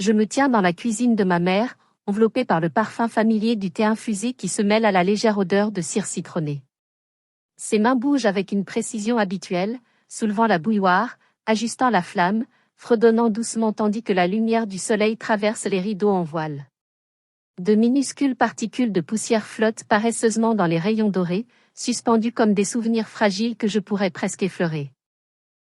Je me tiens dans la cuisine de ma mère, enveloppée par le parfum familier du thé infusé qui se mêle à la légère odeur de cire citronnée. Ses mains bougent avec une précision habituelle, soulevant la bouilloire, ajustant la flamme, fredonnant doucement tandis que la lumière du soleil traverse les rideaux en voile. De minuscules particules de poussière flottent paresseusement dans les rayons dorés, suspendues comme des souvenirs fragiles que je pourrais presque effleurer.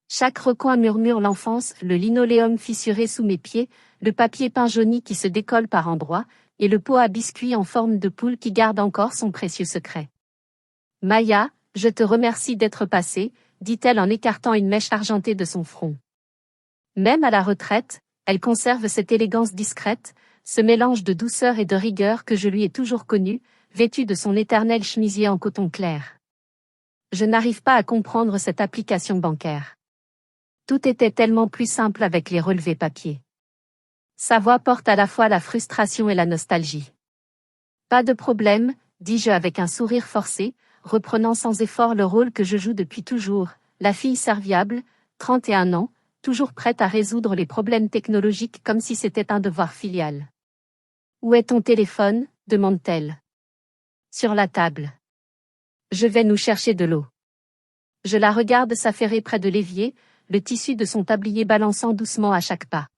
Chaque recoin murmure l'enfance, le linoléum fissuré sous mes pieds, le papier peint jauni qui se décolle par endroits, et le pot à biscuits en forme de poule qui garde encore son précieux secret. « Maya, je te remercie d'être passée, » dit-elle en écartant une mèche argentée de son front. Même à la retraite, elle conserve cette élégance discrète, ce mélange de douceur et de rigueur que je lui ai toujours connu, vêtue de son éternel chemisier en coton clair. Je n'arrive pas à comprendre cette application bancaire. Tout était tellement plus simple avec les relevés papier. Sa voix porte à la fois la frustration et la nostalgie. Pas de problème, dis-je avec un sourire forcé, reprenant sans effort le rôle que je joue depuis toujours, la fille serviable, 31 ans, toujours prête à résoudre les problèmes technologiques comme si c'était un devoir filial. Où est ton téléphone ? Demande-t-elle. Sur la table. Je vais nous chercher de l'eau. Je la regarde s'affairer près de l'évier, le tissu de son tablier balançant doucement à chaque pas.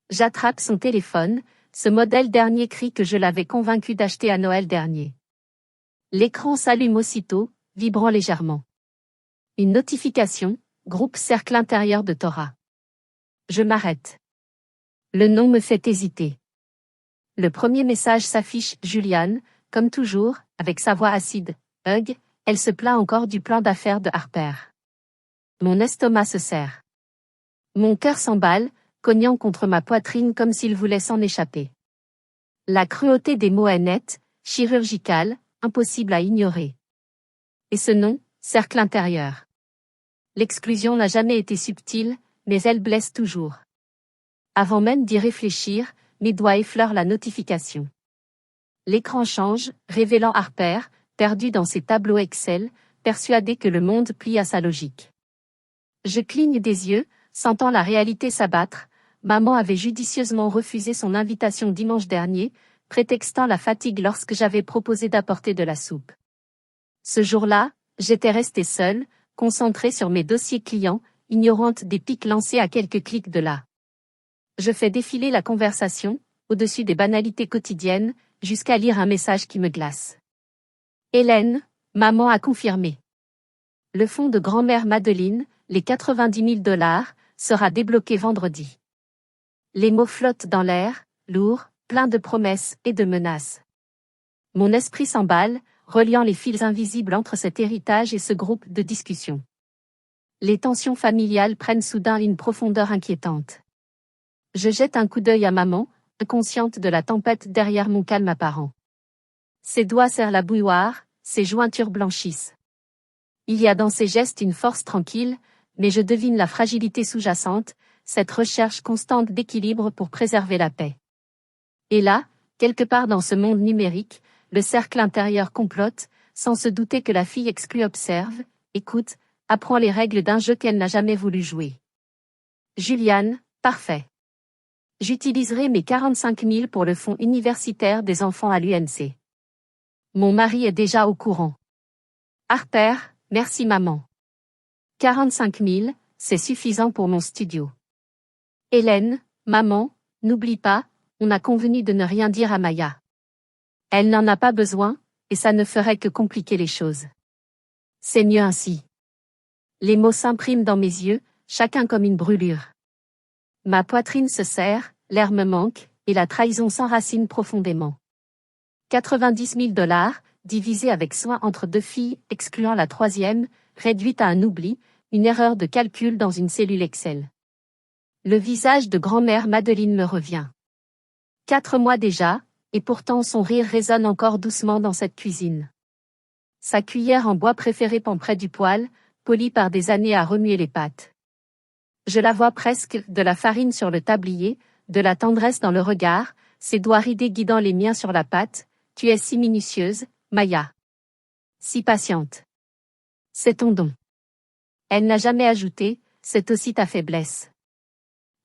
J'attrape son téléphone, ce modèle dernier cri que je l'avais convaincu d'acheter à Noël dernier. L'écran s'allume aussitôt, vibrant légèrement. Une notification, groupe cercle intérieur de Torah. Je m'arrête. Le nom me fait hésiter. Le premier message s'affiche, Juliane, comme toujours, avec sa voix acide. Hug, elle se plaint encore du plan d'affaires de Harper. Mon estomac se serre. Mon cœur s'emballe, cognant contre ma poitrine comme s'il voulait s'en échapper. La cruauté des mots est nette, chirurgicale, impossible à ignorer. Et ce nom, cercle intérieur. L'exclusion n'a jamais été subtile, mais elle blesse toujours. Avant même d'y réfléchir, mes doigts effleurent la notification. L'écran change, révélant Harper, perdu dans ses tableaux Excel, persuadé que le monde plie à sa logique. Je cligne des yeux, sentant la réalité s'abattre. Maman avait judicieusement refusé son invitation dimanche dernier, prétextant la fatigue lorsque j'avais proposé d'apporter de la soupe. Ce jour-là, j'étais restée seule, concentrée sur mes dossiers clients, ignorante des pics lancés à quelques clics de là. Je fais défiler la conversation, au-dessus des banalités quotidiennes, jusqu'à lire un message qui me glace. Hélène, maman a confirmé. Le fonds de grand-mère Madeleine, les 90 000 $, sera débloqué vendredi. Les mots flottent dans l'air, lourds, pleins de promesses et de menaces. Mon esprit s'emballe, reliant les fils invisibles entre cet héritage et ce groupe de discussion. Les tensions familiales prennent soudain une profondeur inquiétante. Je jette un coup d'œil à maman, inconsciente de la tempête derrière mon calme apparent. Ses doigts serrent la bouilloire, ses jointures blanchissent. Il y a dans ses gestes une force tranquille, mais je devine la fragilité sous-jacente, cette recherche constante d'équilibre pour préserver la paix. Et là, quelque part dans ce monde numérique, le cercle intérieur complote, sans se douter que la fille exclue observe, écoute, apprend les règles d'un jeu qu'elle n'a jamais voulu jouer. Juliane, parfait. J'utiliserai mes 45 000 pour le fonds universitaire des enfants à l'UNC. Mon mari est déjà au courant. Harper, merci maman. 45 000, c'est suffisant pour mon studio. Hélène, maman, n'oublie pas, on a convenu de ne rien dire à Maya. Elle n'en a pas besoin, et ça ne ferait que compliquer les choses. C'est mieux ainsi. Les mots s'impriment dans mes yeux, chacun comme une brûlure. Ma poitrine se serre, l'air me manque, et la trahison s'enracine profondément. 90 000 $, divisés avec soin entre deux filles, excluant la troisième, réduite à un oubli, une erreur de calcul dans une cellule Excel. Le visage de grand-mère Madeleine me revient. 4 mois déjà, et pourtant son rire résonne encore doucement dans cette cuisine. Sa cuillère en bois préférée pend près du poêle, polie par des années à remuer les pâtes. Je la vois presque, de la farine sur le tablier, de la tendresse dans le regard, ses doigts ridés guidant les miens sur la pâte. Tu es si minutieuse, Maya. Si patiente. C'est ton don. Elle n'a jamais ajouté, c'est aussi ta faiblesse.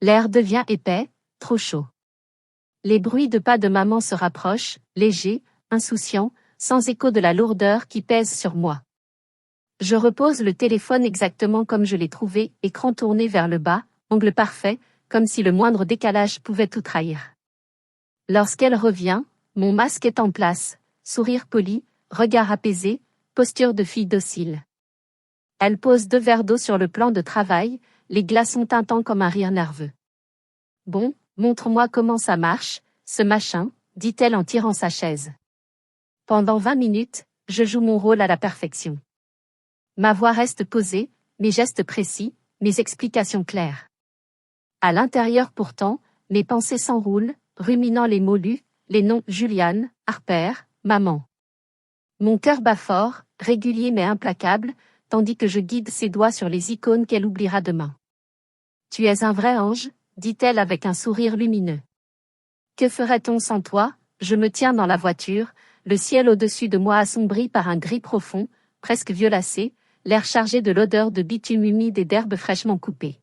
L'air devient épais, trop chaud. Les bruits de pas de maman se rapprochent, légers, insouciants, sans écho de la lourdeur qui pèse sur moi. Je repose le téléphone exactement comme je l'ai trouvé, écran tourné vers le bas, angle parfait, comme si le moindre décalage pouvait tout trahir. Lorsqu'elle revient, mon masque est en place, sourire poli, regard apaisé, posture de fille docile. Elle pose 2 verres d'eau sur le plan de travail, les glaçons tintant comme un rire nerveux. Bon, montre-moi comment ça marche, ce machin, dit-elle en tirant sa chaise. Pendant 20 minutes, je joue mon rôle à la perfection. Ma voix reste posée, mes gestes précis, mes explications claires. À l'intérieur pourtant, mes pensées s'enroulent, ruminant les mots lus, les noms Juliane, Harper, maman. Mon cœur bat fort, régulier mais implacable, tandis que je guide ses doigts sur les icônes qu'elle oubliera demain. Tu es un vrai ange, dit-elle avec un sourire lumineux. Que ferait-on sans toi? Je me tiens dans la voiture, le ciel au-dessus de moi assombri par un gris profond, presque violacé, l'air chargé de l'odeur de bitume humide et d'herbes fraîchement coupées.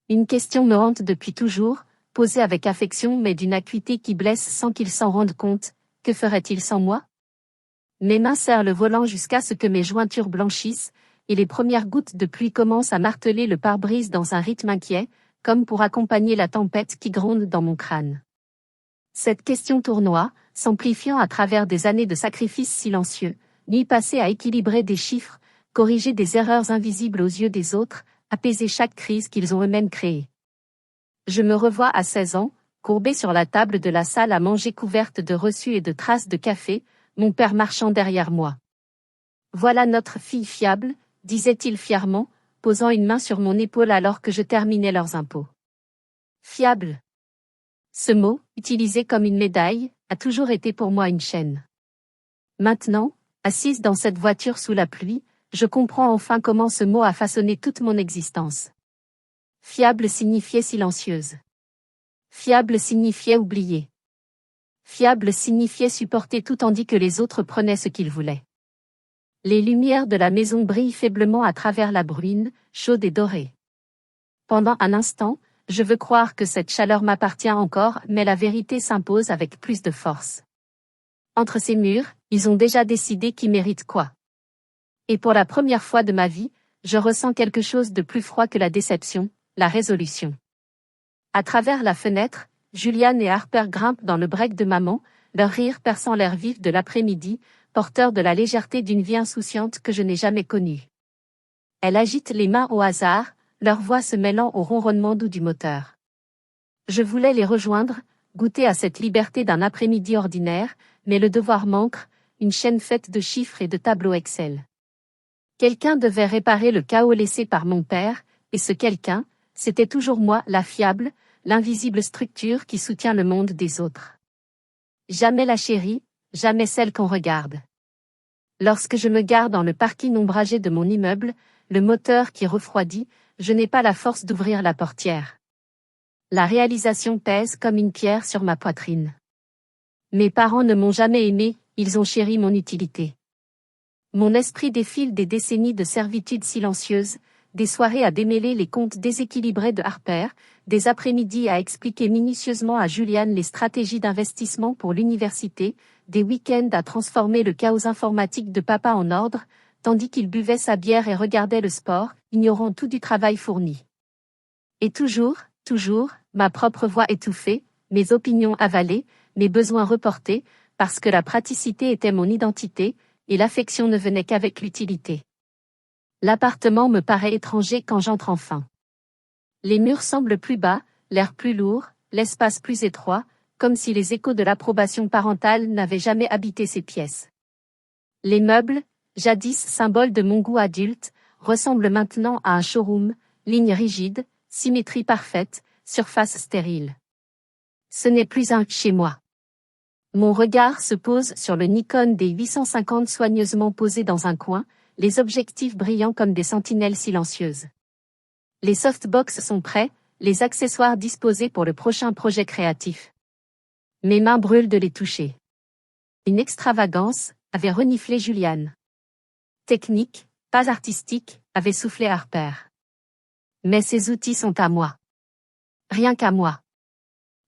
Une question me hante depuis toujours, posée avec affection mais d'une acuité qui blesse sans qu'il s'en rende compte. Que ferait-il sans moi? Mes mains serrent le volant jusqu'à ce que mes jointures blanchissent, et les premières gouttes de pluie commencent à marteler le pare-brise dans un rythme inquiet, comme pour accompagner la tempête qui gronde dans mon crâne. Cette question tournoie, s'amplifiant à travers des années de sacrifices silencieux, nuit passée à équilibrer des chiffres, corriger des erreurs invisibles aux yeux des autres, apaiser chaque crise qu'ils ont eux-mêmes créée. Je me revois à 16 ans, courbée sur la table de la salle à manger couverte de reçus et de traces de café, mon père marchant derrière moi. Voilà notre fille fiable, disait-il fièrement, posant une main sur mon épaule alors que je terminais leurs impôts. Fiable. Ce mot, utilisé comme une médaille, a toujours été pour moi une chaîne. Maintenant, assise dans cette voiture sous la pluie, je comprends enfin comment ce mot a façonné toute mon existence. Fiable signifiait silencieuse. Fiable signifiait oublier. Fiable signifiait supporter tout tandis que les autres prenaient ce qu'ils voulaient. Les lumières de la maison brillent faiblement à travers la bruine, chaude et dorée. Pendant un instant, je veux croire que cette chaleur m'appartient encore, mais la vérité s'impose avec plus de force. Entre ces murs, ils ont déjà décidé qui mérite quoi. Et pour la première fois de ma vie, je ressens quelque chose de plus froid que la déception, la résolution. À travers la fenêtre, Juliane et Harper grimpent dans le break de maman, leur rire perçant l'air vif de l'après-midi, porteur de la légèreté d'une vie insouciante que je n'ai jamais connue. Elle agite les mains au hasard, leur voix se mêlant au ronronnement doux du moteur. Je voulais les rejoindre, goûter à cette liberté d'un après-midi ordinaire, mais le devoir m'ancre, une chaîne faite de chiffres et de tableaux Excel. Quelqu'un devait réparer le chaos laissé par mon père, et ce quelqu'un, c'était toujours moi, la fiable, l'invisible structure qui soutient le monde des autres. Jamais la chérie, jamais celle qu'on regarde. Lorsque je me gare dans le parking ombragé de mon immeuble, le moteur qui refroidit, je n'ai pas la force d'ouvrir la portière. La réalisation pèse comme une pierre sur ma poitrine. Mes parents ne m'ont jamais aimé, ils ont chéri mon utilité. Mon esprit défile des décennies de servitude silencieuse, des soirées à démêler les comptes déséquilibrés de Harper, des après-midi à expliquer minutieusement à Juliane les stratégies d'investissement pour l'université, des week-ends à transformer le chaos informatique de papa en ordre, tandis qu'il buvait sa bière et regardait le sport, ignorant tout du travail fourni. Et toujours, ma propre voix étouffée, mes opinions avalées, mes besoins reportés, parce que la praticité était mon identité, et l'affection ne venait qu'avec l'utilité. L'appartement me paraît étranger quand j'entre enfin. Les murs semblent plus bas, l'air plus lourd, l'espace plus étroit, comme si les échos de l'approbation parentale n'avaient jamais habité ces pièces. Les meubles, jadis symboles de mon goût adulte, ressemblent maintenant à un showroom, lignes rigides, symétrie parfaite, surface stérile. Ce n'est plus un chez moi. Mon regard se pose sur le Nikon D850 soigneusement posé dans un coin, les objectifs brillants comme des sentinelles silencieuses. Les softbox sont prêts, les accessoires disposés pour le prochain projet créatif. Mes mains brûlent de les toucher. Une extravagance, avait reniflé Juliane. Technique, pas artistique, avait soufflé Harper. Mais ces outils sont à moi. Rien qu'à moi.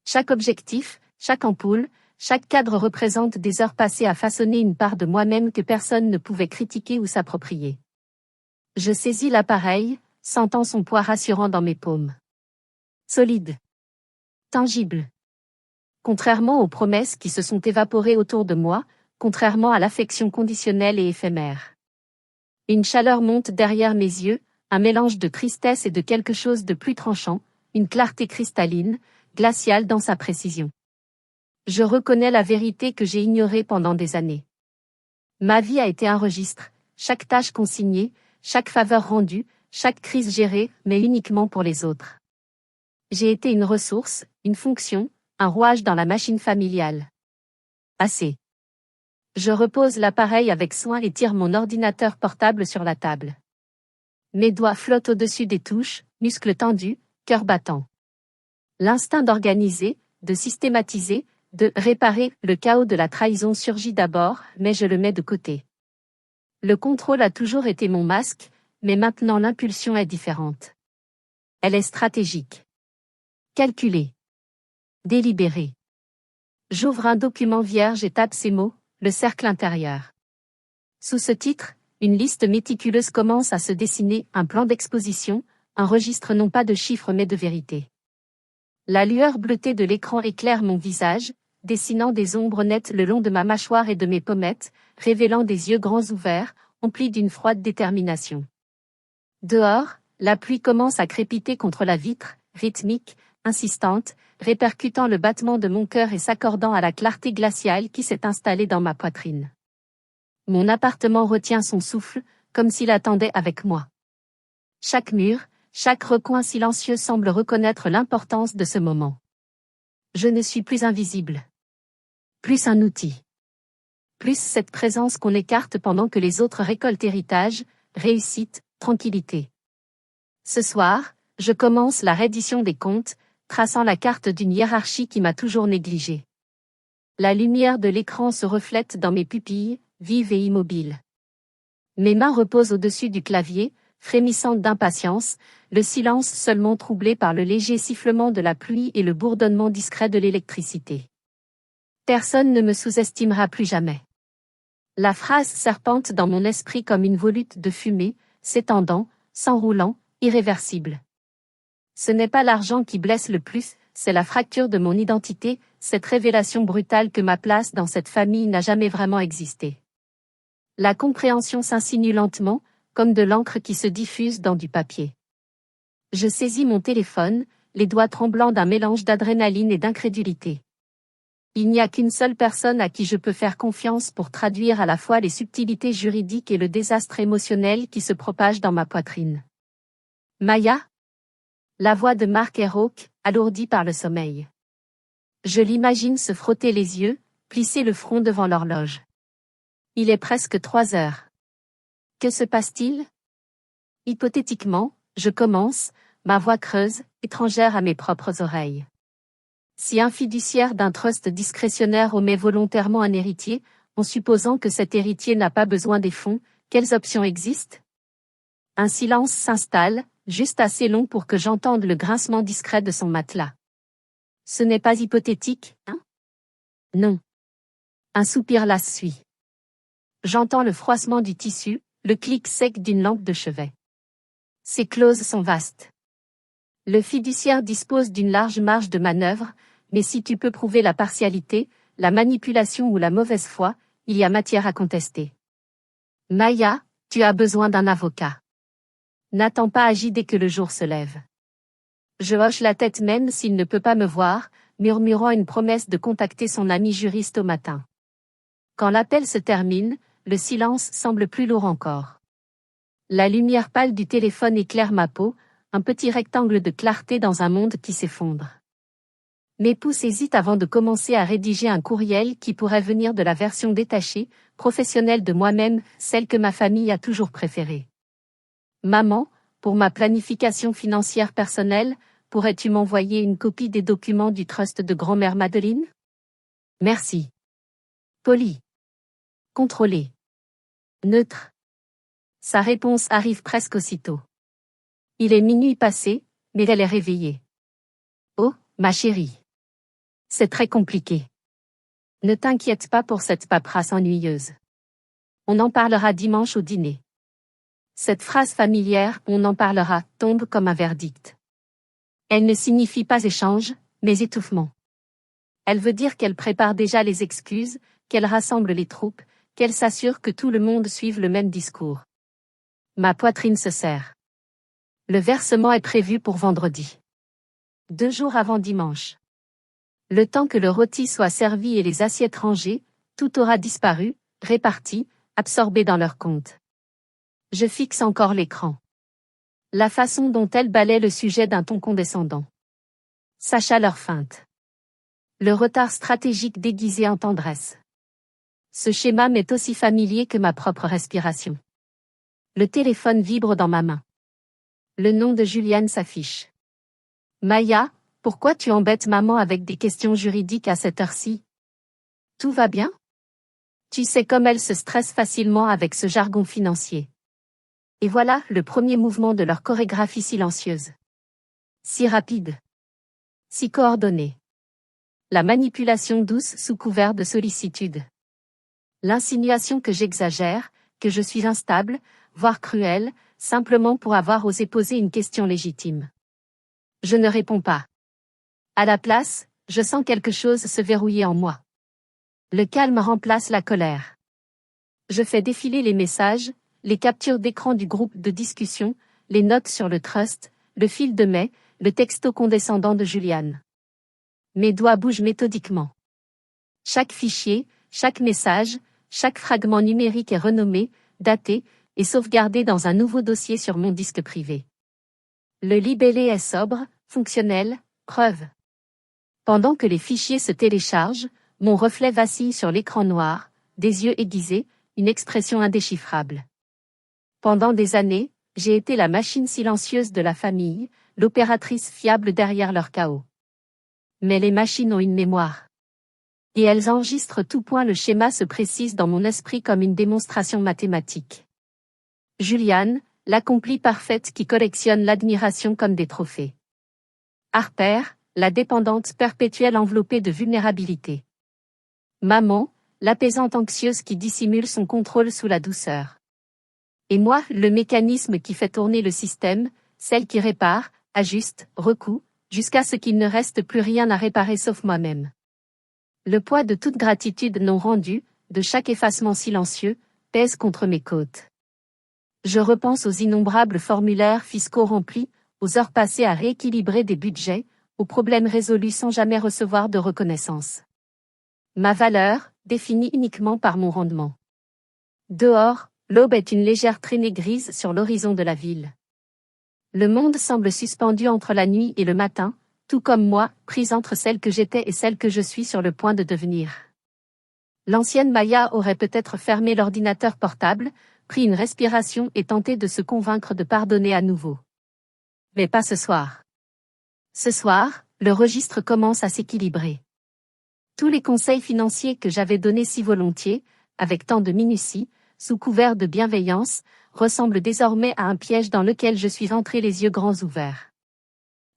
Chaque objectif, chaque ampoule, chaque cadre représente des heures passées à façonner une part de moi-même que personne ne pouvait critiquer ou s'approprier. Je saisis l'appareil, sentant son poids rassurant dans mes paumes. Solide. Tangible. Contrairement aux promesses qui se sont évaporées autour de moi, contrairement à l'affection conditionnelle et éphémère. Une chaleur monte derrière mes yeux, un mélange de tristesse et de quelque chose de plus tranchant, une clarté cristalline, glaciale dans sa précision. Je reconnais la vérité que j'ai ignorée pendant des années. Ma vie a été un registre, chaque tâche consignée, chaque faveur rendue, chaque crise gérée, mais uniquement pour les autres. J'ai été une ressource, une fonction, un rouage dans la machine familiale. Assez. Je repose l'appareil avec soin et tire mon ordinateur portable sur la table. Mes doigts flottent au-dessus des touches, muscles tendus, cœur battant. L'instinct d'organiser, de systématiser, de réparer le chaos de la trahison surgit d'abord, mais je le mets de côté. Le contrôle a toujours été mon masque, mais maintenant l'impulsion est différente. Elle est stratégique. Calculée. Délibérée. J'ouvre un document vierge et tape ces mots, le cercle intérieur. Sous ce titre, une liste méticuleuse commence à se dessiner, un plan d'exposition, un registre non pas de chiffres mais de vérité. La lueur bleutée de l'écran éclaire mon visage, dessinant des ombres nettes le long de ma mâchoire et de mes pommettes, révélant des yeux grands ouverts, emplis d'une froide détermination. Dehors, la pluie commence à crépiter contre la vitre, rythmique, insistante, répercutant le battement de mon cœur et s'accordant à la clarté glaciale qui s'est installée dans ma poitrine. Mon appartement retient son souffle, comme s'il attendait avec moi. Chaque mur, chaque recoin silencieux semble reconnaître l'importance de ce moment. Je ne suis plus invisible. Plus un outil. Plus cette présence qu'on écarte pendant que les autres récoltent héritage, réussite, tranquillité. Ce soir, je commence la reddition des comptes, traçant la carte d'une hiérarchie qui m'a toujours négligée. La lumière de l'écran se reflète dans mes pupilles, vives et immobiles. Mes mains reposent au-dessus du clavier, frémissantes d'impatience, le silence seulement troublé par le léger sifflement de la pluie et le bourdonnement discret de l'électricité. Personne ne me sous-estimera plus jamais. La phrase serpente dans mon esprit comme une volute de fumée, s'étendant, s'enroulant, irréversible. Ce n'est pas l'argent qui blesse le plus, c'est la fracture de mon identité, cette révélation brutale que ma place dans cette famille n'a jamais vraiment existé. La compréhension s'insinue lentement, comme de l'encre qui se diffuse dans du papier. Je saisis mon téléphone, les doigts tremblants d'un mélange d'adrénaline et d'incrédulité. Il n'y a qu'une seule personne à qui je peux faire confiance pour traduire à la fois les subtilités juridiques et le désastre émotionnel qui se propage dans ma poitrine. Maya? La voix de Mark est rauque, alourdie par le sommeil. Je l'imagine se frotter les yeux, plisser le front devant l'horloge. Il est presque 3 heures. Que se passe-t-il? Hypothétiquement, je commence, ma voix creuse, étrangère à mes propres oreilles. Si un fiduciaire d'un trust discrétionnaire omet volontairement un héritier, en supposant que cet héritier n'a pas besoin des fonds, quelles options existent? Un silence s'installe, juste assez long pour que j'entende le grincement discret de son matelas. Ce n'est pas hypothétique, hein? Non. Un soupir lasse suit. J'entends le froissement du tissu, le clic sec d'une lampe de chevet. Ces clauses sont vastes. Le fiduciaire dispose d'une large marge de manœuvre, mais si tu peux prouver la partialité, la manipulation ou la mauvaise foi, il y a matière à contester. Maya, tu as besoin d'un avocat. N'attends pas agis dès que le jour se lève. Je hoche la tête même s'il ne peut pas me voir, murmurant une promesse de contacter son ami juriste au matin. Quand l'appel se termine, le silence semble plus lourd encore. La lumière pâle du téléphone éclaire ma peau, un petit rectangle de clarté dans un monde qui s'effondre. Mes pouces hésitent avant de commencer à rédiger un courriel qui pourrait venir de la version détachée, professionnelle de moi-même, celle que ma famille a toujours préférée. Maman, pour ma planification financière personnelle, pourrais-tu m'envoyer une copie des documents du trust de grand-mère Madeleine? Merci. Poli. Contrôlé. Neutre. Sa réponse arrive presque aussitôt. Il est minuit passé, mais elle est réveillée. Oh, ma chérie. C'est très compliqué. Ne t'inquiète pas pour cette paperasse ennuyeuse. On en parlera dimanche au dîner. Cette phrase familière, on en parlera, tombe comme un verdict. Elle ne signifie pas échange, mais étouffement. Elle veut dire qu'elle prépare déjà les excuses, qu'elle rassemble les troupes, qu'elle s'assure que tout le monde suive le même discours. Ma poitrine se serre. Le versement est prévu pour vendredi. 2 jours avant dimanche. Le temps que le rôti soit servi et les assiettes rangées, tout aura disparu, réparti, absorbé dans leur compte. Je fixe encore l'écran. La façon dont elle balaie le sujet d'un ton condescendant. Sa chaleur feinte. Le retard stratégique déguisé en tendresse. Ce schéma m'est aussi familier que ma propre respiration. Le téléphone vibre dans ma main. Le nom de Juliane s'affiche. Maya, pourquoi tu embêtes maman avec des questions juridiques à cette heure-ci? Tout va bien? Tu sais comme elle se stresse facilement avec ce jargon financier. Et voilà le premier mouvement de leur chorégraphie silencieuse. Si rapide. Si coordonnée. La manipulation douce sous couvert de sollicitude. L'insinuation que j'exagère, que je suis instable, voire cruelle, simplement pour avoir osé poser une question légitime. Je ne réponds pas. À la place, je sens quelque chose se verrouiller en moi. Le calme remplace la colère. Je fais défiler les messages, les captures d'écran du groupe de discussion, les notes sur le trust, le fil de mai, le texto condescendant de Juliane. Mes doigts bougent méthodiquement. Chaque fichier, chaque message, chaque fragment numérique est renommé, daté, et sauvegardé dans un nouveau dossier sur mon disque privé. Le libellé est sobre, fonctionnel, preuve. Pendant que les fichiers se téléchargent, mon reflet vacille sur l'écran noir, des yeux aiguisés, une expression indéchiffrable. Pendant des années, j'ai été la machine silencieuse de la famille, l'opératrice fiable derrière leur chaos. Mais les machines ont une mémoire. Et elles enregistrent tout point, le schéma se précise dans mon esprit comme une démonstration mathématique. Juliane, l'accomplie parfaite qui collectionne l'admiration comme des trophées. Harper, la dépendante perpétuelle enveloppée de vulnérabilité. Maman, l'apaisante anxieuse qui dissimule son contrôle sous la douceur. Et moi, le mécanisme qui fait tourner le système, celle qui répare, ajuste, recoue, jusqu'à ce qu'il ne reste plus rien à réparer sauf moi-même. Le poids de toute gratitude non rendue, de chaque effacement silencieux, pèse contre mes côtes. Je repense aux innombrables formulaires fiscaux remplis, aux heures passées à rééquilibrer des budgets, aux problèmes résolus sans jamais recevoir de reconnaissance. Ma valeur, définie uniquement par mon rendement. Dehors, l'aube est une légère traînée grise sur l'horizon de la ville. Le monde semble suspendu entre la nuit et le matin, tout comme moi, prise entre celle que j'étais et celle que je suis sur le point de devenir. L'ancienne Maya aurait peut-être fermé l'ordinateur portable, pris une respiration et tenté de se convaincre de pardonner à nouveau. Mais pas ce soir. Ce soir, le registre commence à s'équilibrer. Tous les conseils financiers que j'avais donnés si volontiers, avec tant de minutie, sous couvert de bienveillance, ressemblent désormais à un piège dans lequel je suis entré les yeux grands ouverts.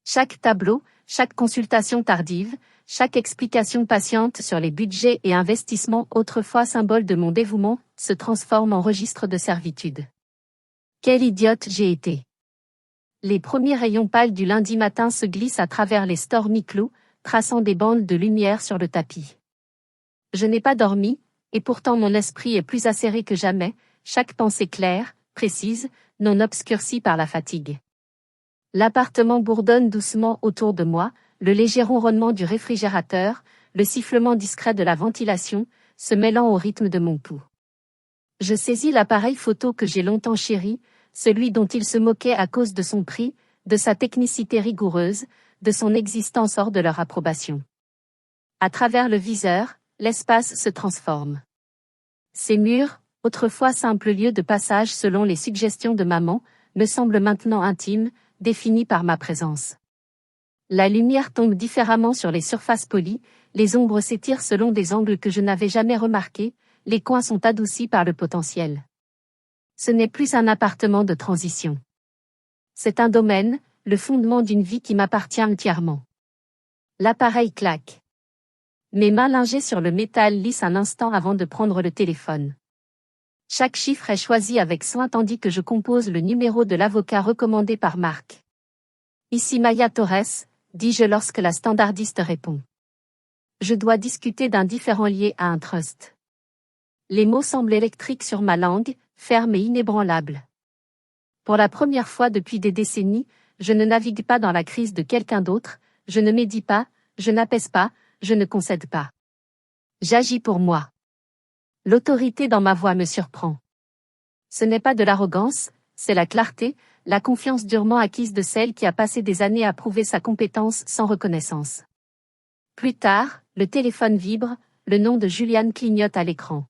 Chaque tableau, chaque consultation tardive, chaque explication patiente sur les budgets et investissements autrefois symboles de mon dévouement, se transforme en registre de servitude. Quelle idiote j'ai été! Les premiers rayons pâles du lundi matin se glissent à travers les stores mi-clos, traçant des bandes de lumière sur le tapis. Je n'ai pas dormi, et pourtant mon esprit est plus acéré que jamais, chaque pensée claire, précise, non obscurcie par la fatigue. L'appartement bourdonne doucement autour de moi, le léger ronronnement du réfrigérateur, le sifflement discret de la ventilation, se mêlant au rythme de mon pouls. Je saisis l'appareil photo que j'ai longtemps chéri, celui dont il se moquait à cause de son prix, de sa technicité rigoureuse, de son existence hors de leur approbation. À travers le viseur, l'espace se transforme. Ces murs, autrefois simples lieux de passage selon les suggestions de maman, me semblent maintenant intimes, définis par ma présence. La lumière tombe différemment sur les surfaces polies, les ombres s'étirent selon des angles que je n'avais jamais remarqués, les coins sont adoucis par le potentiel. Ce n'est plus un appartement de transition. C'est un domaine, le fondement d'une vie qui m'appartient entièrement. L'appareil claque. Mes mains lingeaient sur le métal lisse un instant avant de prendre le téléphone. Chaque chiffre est choisi avec soin tandis que je compose le numéro de l'avocat recommandé par Marc. Ici Maya Torres, dis-je lorsque la standardiste répond. Je dois discuter d'un différend lié à un trust. Les mots semblent électriques sur ma langue, fermes et inébranlables. Pour la première fois depuis des décennies, je ne navigue pas dans la crise de quelqu'un d'autre, je ne médis pas, je n'apaise pas, je ne concède pas. J'agis pour moi. L'autorité dans ma voix me surprend. Ce n'est pas de l'arrogance, c'est la clarté, la confiance durement acquise de celle qui a passé des années à prouver sa compétence sans reconnaissance. Plus tard, le téléphone vibre, le nom de Juliane clignote à l'écran.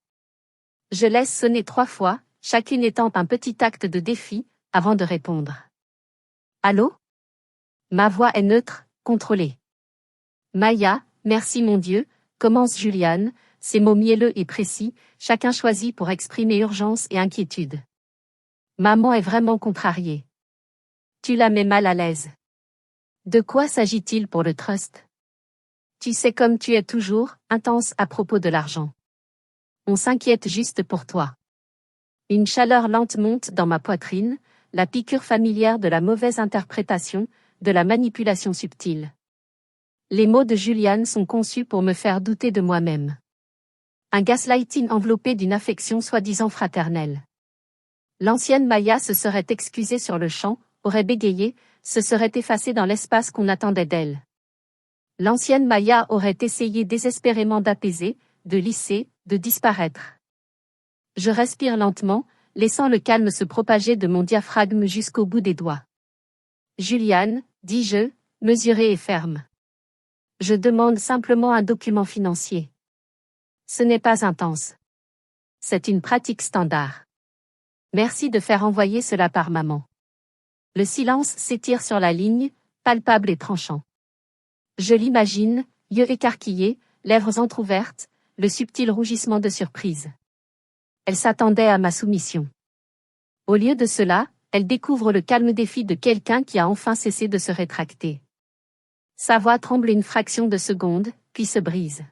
Je laisse sonner 3 fois, chacune étant un petit acte de défi, avant de répondre. Allô? Ma voix est neutre, contrôlée. Maya, merci mon Dieu, commence Juliane, ses mots mielleux et précis, chacun choisi pour exprimer urgence et inquiétude. Maman est vraiment contrariée. Tu la mets mal à l'aise. De quoi s'agit-il pour le trust? Tu sais comme tu es toujours, intense à propos de l'argent. On s'inquiète juste pour toi. Une chaleur lente monte dans ma poitrine, la piqûre familière de la mauvaise interprétation, de la manipulation subtile. Les mots de Juliane sont conçus pour me faire douter de moi-même. Un gaslighting enveloppé d'une affection soi-disant fraternelle. L'ancienne Maya se serait excusée sur le champ, aurait bégayé, se serait effacée dans l'espace qu'on attendait d'elle. L'ancienne Maya aurait essayé désespérément d'apaiser, de lisser, de disparaître. Je respire lentement, laissant le calme se propager de mon diaphragme jusqu'au bout des doigts. Juliane, dis-je, mesurée et ferme. Je demande simplement un document financier. Ce n'est pas intense. C'est une pratique standard. Merci de faire envoyer cela par maman. Le silence s'étire sur la ligne, palpable et tranchant. Je l'imagine, yeux écarquillés, lèvres entr'ouvertes, le subtil rougissement de surprise. Elle s'attendait à ma soumission. Au lieu de cela, elle découvre le calme défi de quelqu'un qui a enfin cessé de se rétracter. Sa voix tremble une fraction de seconde, puis se brise.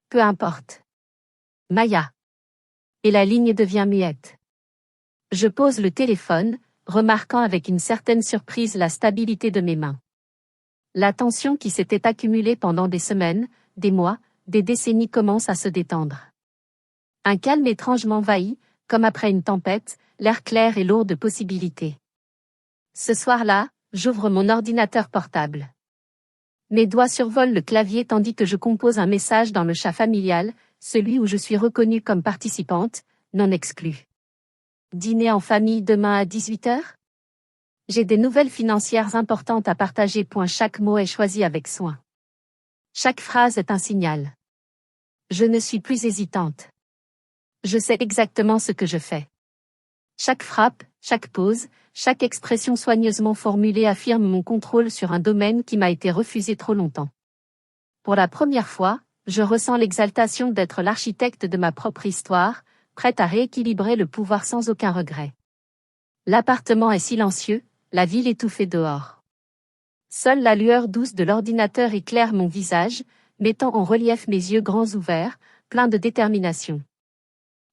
Peu importe. Maya. Et la ligne devient muette. Je pose le téléphone, remarquant avec une certaine surprise la stabilité de mes mains. La tension qui s'était accumulée pendant des semaines, des mois, des décennies commence à se détendre. Un calme étrange m'envahit, comme après une tempête, l'air clair et lourd de possibilités. Ce soir-là, j'ouvre mon ordinateur portable. Mes doigts survolent le clavier tandis que je compose un message dans le chat familial, celui où je suis reconnue comme participante, non exclue. Dîner en famille demain à 18h? J'ai des nouvelles financières importantes à partager. Chaque mot est choisi avec soin. Chaque phrase est un signal. Je ne suis plus hésitante. Je sais exactement ce que je fais. Chaque frappe, chaque pause, chaque expression soigneusement formulée affirme mon contrôle sur un domaine qui m'a été refusé trop longtemps. Pour la première fois, je ressens l'exaltation d'être l'architecte de ma propre histoire, prête à rééquilibrer le pouvoir sans aucun regret. L'appartement est silencieux, la ville étouffée dehors. Seule la lueur douce de l'ordinateur éclaire mon visage, mettant en relief mes yeux grands ouverts, pleins de détermination.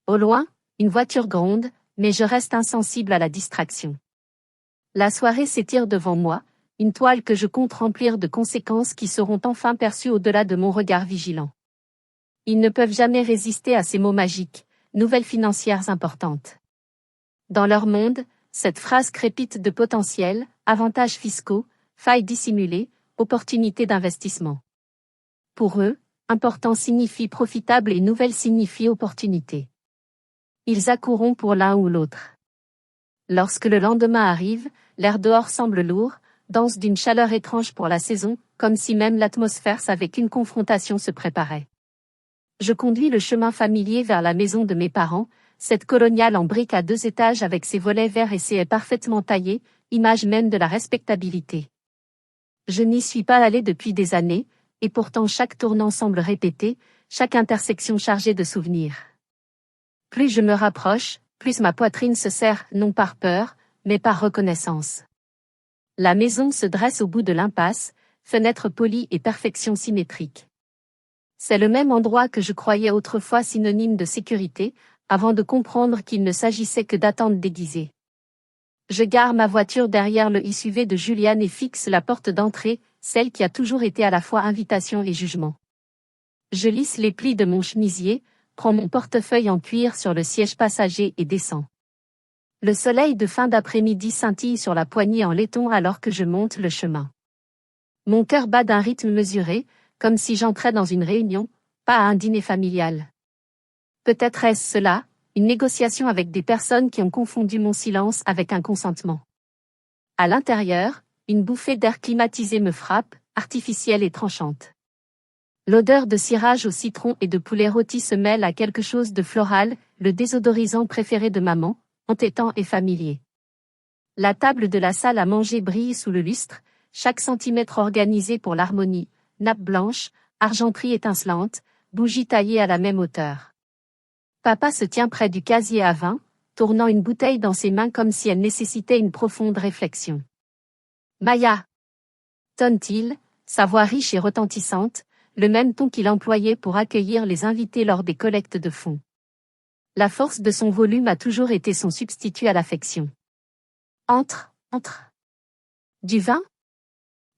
Au loin, une voiture gronde, mais je reste insensible à la distraction. La soirée s'étire devant moi, une toile que je compte remplir de conséquences qui seront enfin perçues au-delà de mon regard vigilant. Ils ne peuvent jamais résister à ces mots magiques, nouvelles financières importantes. Dans leur monde, cette phrase crépite de potentiel, avantages fiscaux, failles dissimulées, opportunités d'investissement. Pour eux, important signifie profitable et nouvelle signifie opportunité. Ils accourront pour l'un ou l'autre. Lorsque le lendemain arrive, l'air dehors semble lourd, dense d'une chaleur étrange pour la saison, comme si même l'atmosphère savait qu'une confrontation se préparait. Je conduis le chemin familier vers la maison de mes parents, cette coloniale en briques à 2 étages avec ses volets verts et ses haies parfaitement taillées, image même de la respectabilité. Je n'y suis pas allé depuis des années, et pourtant chaque tournant semble répété, chaque intersection chargée de souvenirs. Plus je me rapproche, plus ma poitrine se serre, non par peur, mais par reconnaissance. La maison se dresse au bout de l'impasse, fenêtres polies et perfection symétrique. C'est le même endroit que je croyais autrefois synonyme de sécurité, avant de comprendre qu'il ne s'agissait que d'attente déguisée. Je gare ma voiture derrière le SUV de Juliane et fixe la porte d'entrée, celle qui a toujours été à la fois invitation et jugement. Je lisse les plis de mon chemisier, prends mon portefeuille en cuir sur le siège passager et descends. Le soleil de fin d'après-midi scintille sur la poignée en laiton alors que je monte le chemin. Mon cœur bat d'un rythme mesuré, comme si j'entrais dans une réunion, pas à un dîner familial. Peut-être est-ce cela, une négociation avec des personnes qui ont confondu mon silence avec un consentement. À l'intérieur, une bouffée d'air climatisé me frappe, artificielle et tranchante. L'odeur de cirage au citron et de poulet rôti se mêle à quelque chose de floral, le désodorisant préféré de maman, entêtant et familier. La table de la salle à manger brille sous le lustre, chaque centimètre organisé pour l'harmonie, nappe blanche, argenterie étincelante, bougie taillée à la même hauteur. Papa se tient près du casier à vin, tournant une bouteille dans ses mains comme si elle nécessitait une profonde réflexion. Maya, tonne-t-il, sa voix riche et retentissante, le même ton qu'il employait pour accueillir les invités lors des collectes de fonds. La force de son volume a toujours été son substitut à l'affection. Entre. Du vin?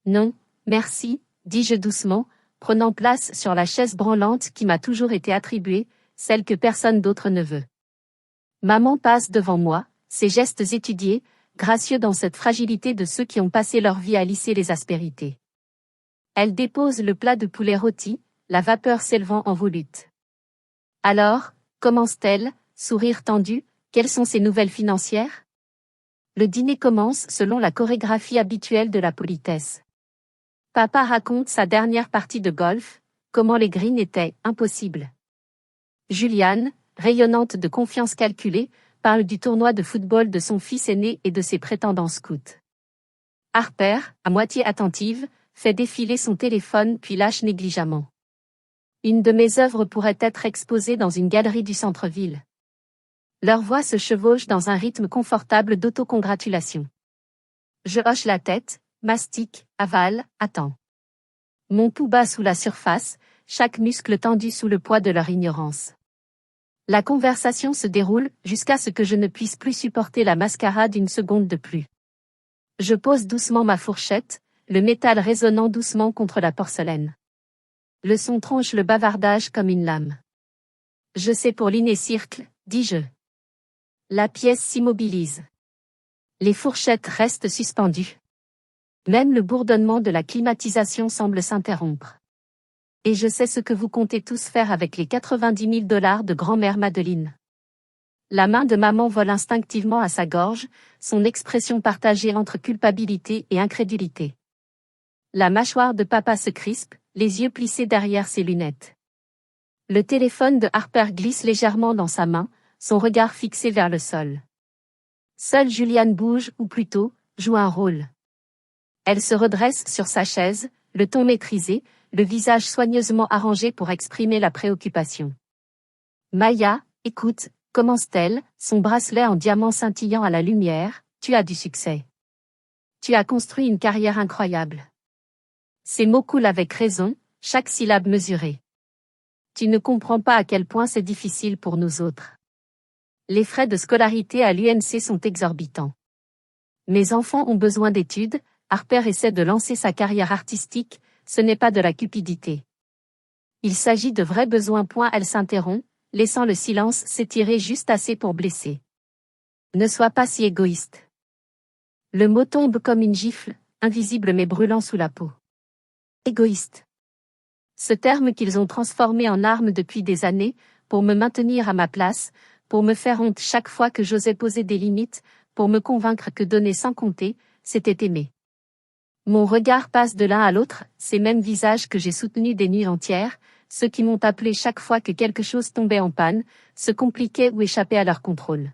Non, merci, dis-je doucement, prenant place sur la chaise branlante qui m'a toujours été attribuée, celle que personne d'autre ne veut. Maman passe devant moi, ses gestes étudiés, gracieux dans cette fragilité de ceux qui ont passé leur vie à lisser les aspérités. Elle dépose le plat de poulet rôti, la vapeur s'élevant en volute. Alors, commence-t-elle, sourire tendu, quelles sont ses nouvelles financières? Le dîner commence selon la chorégraphie habituelle de la politesse. Papa raconte sa dernière partie de golf, comment les greens étaient impossibles. Juliane, rayonnante de confiance calculée, parle du tournoi de football de son fils aîné et de ses prétendants scouts. Harper, à moitié attentive, fait défiler son téléphone puis lâche négligemment. Une de mes œuvres pourrait être exposée dans une galerie du centre-ville. Leurs voix se chevauchent dans un rythme confortable d'autocongratulation. Je hoche la tête, mastique, avale, attends. Mon pouls bat sous la surface, chaque muscle tendu sous le poids de leur ignorance. La conversation se déroule jusqu'à ce que je ne puisse plus supporter la mascarade une seconde de plus. Je pose doucement ma fourchette, le métal résonnant doucement contre la porcelaine. Le son tranche le bavardage comme une lame. Je sais pour l'inné-circle, dis-je. La pièce s'immobilise. Les fourchettes restent suspendues. Même le bourdonnement de la climatisation semble s'interrompre. Et je sais ce que vous comptez tous faire avec les 90 000 $ de grand-mère Madeleine. La main de maman vole instinctivement à sa gorge, son expression partagée entre culpabilité et incrédulité. La mâchoire de papa se crispe, les yeux plissés derrière ses lunettes. Le téléphone de Harper glisse légèrement dans sa main, son regard fixé vers le sol. Seule Juliane bouge, ou plutôt, joue un rôle. Elle se redresse sur sa chaise, le ton maîtrisé, le visage soigneusement arrangé pour exprimer la préoccupation. Maya, écoute, commence-t-elle, son bracelet en diamant scintillant à la lumière, tu as du succès. Tu as construit une carrière incroyable. Ces mots coulent avec raison, chaque syllabe mesurée. Tu ne comprends pas à quel point c'est difficile pour nous autres. Les frais de scolarité à l'UNC sont exorbitants. Mes enfants ont besoin d'études, Harper essaie de lancer sa carrière artistique, ce n'est pas de la cupidité. Il s'agit de vrais besoins. Elle s'interrompt, laissant le silence s'étirer juste assez pour blesser. Ne sois pas si égoïste. Le mot tombe comme une gifle, invisible mais brûlant sous la peau. Égoïste. Ce terme qu'ils ont transformé en arme depuis des années, pour me maintenir à ma place, pour me faire honte chaque fois que j'osais poser des limites, pour me convaincre que donner sans compter, c'était aimer. Mon regard passe de l'un à l'autre, ces mêmes visages que j'ai soutenus des nuits entières, ceux qui m'ont appelé chaque fois que quelque chose tombait en panne, se compliquait ou échappait à leur contrôle.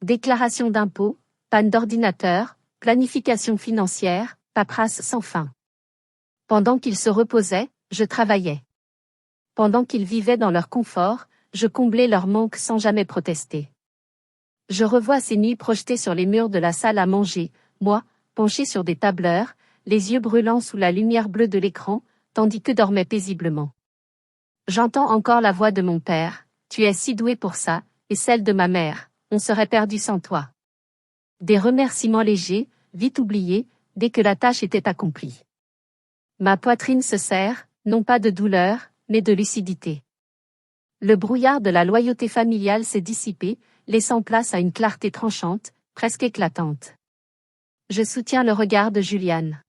Déclaration d'impôts, panne d'ordinateur, planification financière, paperasse sans fin. Pendant qu'ils se reposaient, je travaillais. Pendant qu'ils vivaient dans leur confort, je comblais leur manque sans jamais protester. Je revois ces nuits projetées sur les murs de la salle à manger, moi, penché sur des tableurs, les yeux brûlants sous la lumière bleue de l'écran, tandis que dormait paisiblement. J'entends encore la voix de mon père, tu es si doué pour ça, et celle de ma mère, on serait perdu sans toi. Des remerciements légers, vite oubliés, dès que la tâche était accomplie. Ma poitrine se serre, non pas de douleur, mais de lucidité. Le brouillard de la loyauté familiale s'est dissipé, laissant place à une clarté tranchante, presque éclatante. Je soutiens le regard de Juliane.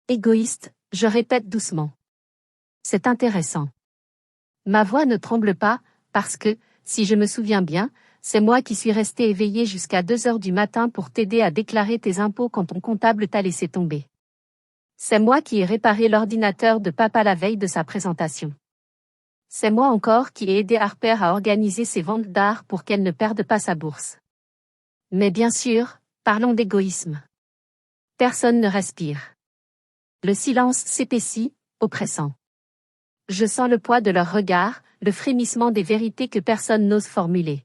Égoïste, je répète doucement. C'est intéressant. Ma voix ne tremble pas, parce que, si je me souviens bien, c'est moi qui suis resté éveillé jusqu'à 2 heures du matin pour t'aider à déclarer tes impôts quand ton comptable t'a laissé tomber. C'est moi qui ai réparé l'ordinateur de papa la veille de sa présentation. C'est moi encore qui ai aidé Harper à organiser ses ventes d'art pour qu'elle ne perde pas sa bourse. Mais bien sûr, parlons d'égoïsme. Personne ne respire. Le silence s'épaissit, oppressant. Je sens le poids de leur regard, le frémissement des vérités que personne n'ose formuler.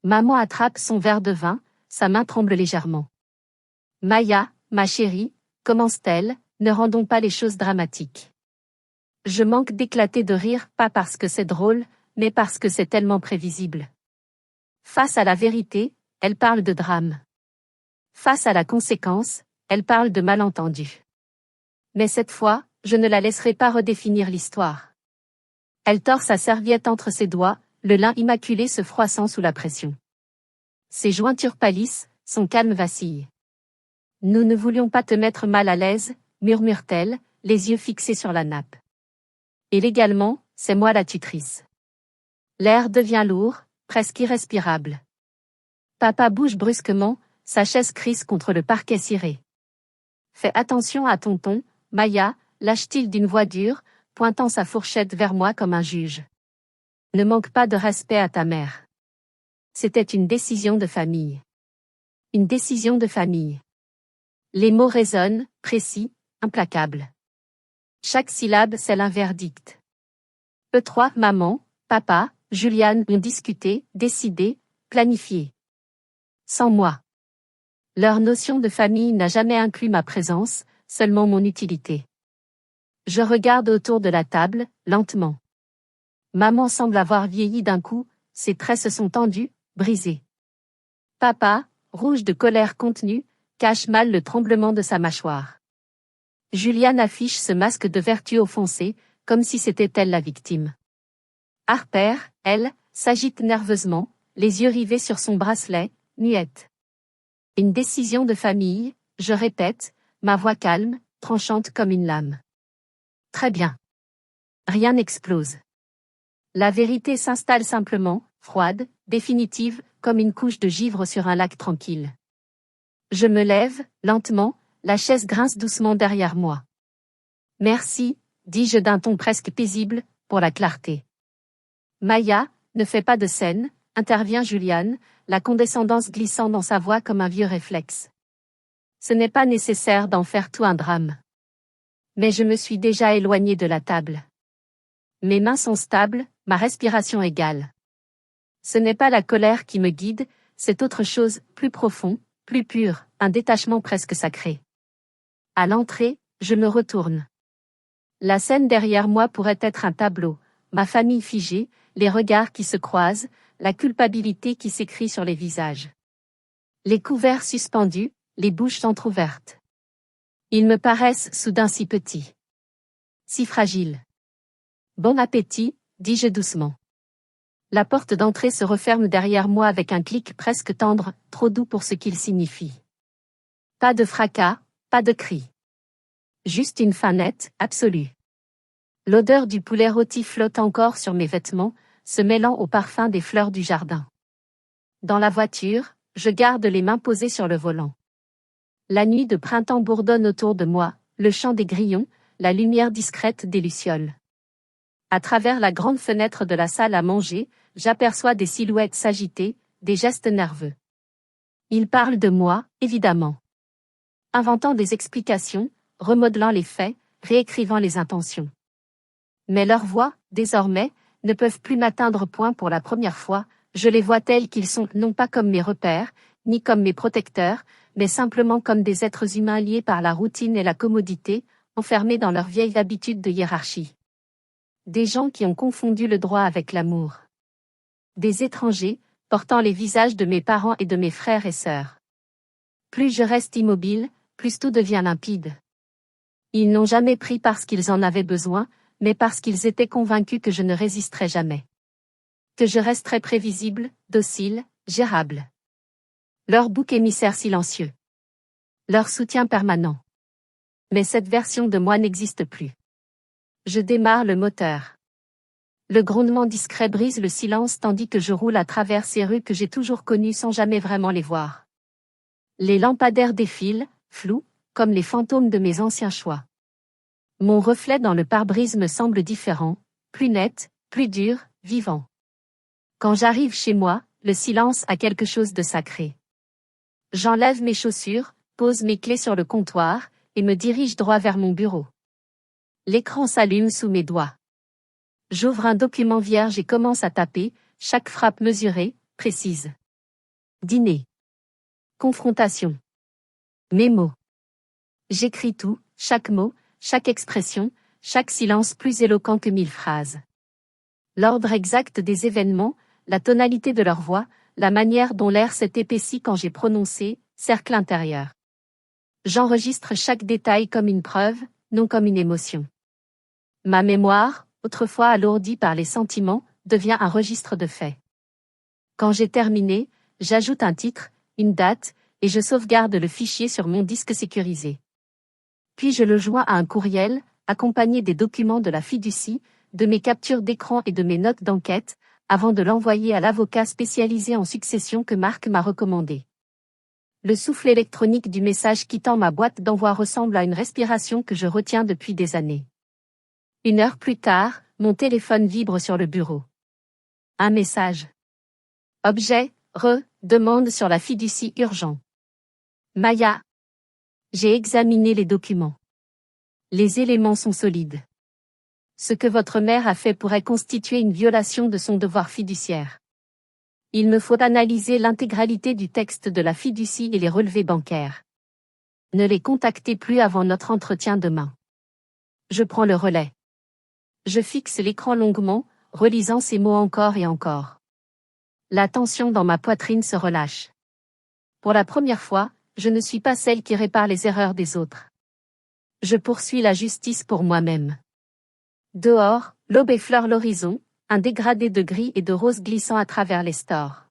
Maman attrape son verre de vin, sa main tremble légèrement. Maya, ma chérie, commence-t-elle, ne rendons pas les choses dramatiques. Je manque d'éclater de rire, pas parce que c'est drôle, mais parce que c'est tellement prévisible. Face à la vérité, elle parle de drame. Face à la conséquence, elle parle de malentendu. Mais cette fois, je ne la laisserai pas redéfinir l'histoire. Elle tord sa serviette entre ses doigts, le lin immaculé se froissant sous la pression. Ses jointures pâlissent, son calme vacille. Nous ne voulions pas te mettre mal à l'aise, murmure-t-elle, les yeux fixés sur la nappe. Et légalement, c'est moi la tutrice. L'air devient lourd, presque irrespirable. Papa bouge brusquement, sa chaise crisse contre le parquet ciré. Fais attention à tonton, Maya, lâche-t-il d'une voix dure, pointant sa fourchette vers moi comme un juge. Ne manque pas de respect à ta mère. C'était une décision de famille. Une décision de famille. Les mots résonnent, précis, implacables. Chaque syllabe c'est un verdict. Eux trois, maman, papa, Juliane ont discuté, décidé, planifié. Sans moi. Leur notion de famille n'a jamais inclus ma présence, seulement mon utilité. Je regarde autour de la table, lentement. Maman semble avoir vieilli d'un coup, ses traits se sont tendus, brisés. Papa, rouge de colère contenue, cache mal le tremblement de sa mâchoire. Juliane affiche ce masque de vertu offensé, comme si c'était elle la victime. Harper, elle, s'agite nerveusement, les yeux rivés sur son bracelet, muette. Une décision de famille, je répète, ma voix calme, tranchante comme une lame. Très bien. Rien n'explose. La vérité s'installe simplement, froide, définitive, comme une couche de givre sur un lac tranquille. Je me lève, lentement, la chaise grince doucement derrière moi. Merci, dis-je d'un ton presque paisible, pour la clarté. Maya, ne fais pas de scène, intervient Juliane, la condescendance glissant dans sa voix comme un vieux réflexe. Ce n'est pas nécessaire d'en faire tout un drame. Mais je me suis déjà éloignée de la table. Mes mains sont stables, ma respiration égale. Ce n'est pas la colère qui me guide, c'est autre chose, plus profond, plus pur, un détachement presque sacré. À l'entrée, je me retourne. La scène derrière moi pourrait être un tableau, ma famille figée, les regards qui se croisent, la culpabilité qui s'écrit sur les visages. Les couverts suspendus, les bouches entr'ouvertes. Ils me paraissent soudain si petits. Si fragiles. Bon appétit, dis-je doucement. La porte d'entrée se referme derrière moi avec un clic presque tendre, trop doux pour ce qu'il signifie. Pas de fracas, pas de cris. Juste une faim nette, absolue. L'odeur du poulet rôti flotte encore sur mes vêtements, se mêlant au parfum des fleurs du jardin. Dans la voiture, je garde les mains posées sur le volant. La nuit de printemps bourdonne autour de moi, le chant des grillons, la lumière discrète des lucioles. À travers la grande fenêtre de la salle à manger, j'aperçois des silhouettes s'agiter, des gestes nerveux. Ils parlent de moi, évidemment. Inventant des explications, remodelant les faits, réécrivant les intentions. Mais leurs voix, désormais, ne peuvent plus m'atteindre point pour la première fois, je les vois tels qu'ils sont non pas comme mes repères, ni comme mes protecteurs, mais simplement comme des êtres humains liés par la routine et la commodité, enfermés dans leur vieille habitude de hiérarchie. Des gens qui ont confondu le droit avec l'amour. Des étrangers, portant les visages de mes parents et de mes frères et sœurs. Plus je reste immobile, plus tout devient limpide. Ils n'ont jamais pris parce qu'ils en avaient besoin, mais parce qu'ils étaient convaincus que je ne résisterais jamais. Que je resterais prévisible, docile, gérable. Leur bouc émissaire silencieux. Leur soutien permanent. Mais cette version de moi n'existe plus. Je démarre le moteur. Le grondement discret brise le silence tandis que je roule à travers ces rues que j'ai toujours connues sans jamais vraiment les voir. Les lampadaires défilent, flous, comme les fantômes de mes anciens choix. Mon reflet dans le pare-brise me semble différent, plus net, plus dur, vivant. Quand j'arrive chez moi, le silence a quelque chose de sacré. J'enlève mes chaussures, pose mes clés sur le comptoir, et me dirige droit vers mon bureau. L'écran s'allume sous mes doigts. J'ouvre un document vierge et commence à taper, chaque frappe mesurée, précise. Dîner. Confrontation. Mémo. J'écris tout, chaque mot, chaque expression, chaque silence plus éloquent que 1000 phrases. L'ordre exact des événements, la tonalité de leur voix, la manière dont l'air s'est épaissi quand j'ai prononcé « cercle intérieur ». J'enregistre chaque détail comme une preuve, non comme une émotion. Ma mémoire, autrefois alourdie par les sentiments, devient un registre de faits. Quand j'ai terminé, j'ajoute un titre, une date, et je sauvegarde le fichier sur mon disque sécurisé. Puis je le joins à un courriel, accompagné des documents de la fiducie, de mes captures d'écran et de mes notes d'enquête, avant de l'envoyer à l'avocat spécialisé en succession que Marc m'a recommandé. Le souffle électronique du message quittant ma boîte d'envoi ressemble à une respiration que je retiens depuis des années. 1 heure plus tard, mon téléphone vibre sur le bureau. Un message. Objet, demande sur la fiducie urgent. Maya. J'ai examiné les documents. Les éléments sont solides. Ce que votre mère a fait pourrait constituer une violation de son devoir fiduciaire. Il me faut analyser l'intégralité du texte de la fiducie et les relevés bancaires. Ne les contactez plus avant notre entretien demain. Je prends le relais. Je fixe l'écran longuement, relisant ces mots encore et encore. La tension dans ma poitrine se relâche. Pour la première fois, je ne suis pas celle qui répare les erreurs des autres. Je poursuis la justice pour moi-même. Dehors, l'aube effleure l'horizon, un dégradé de gris et de rose glissant à travers les stores.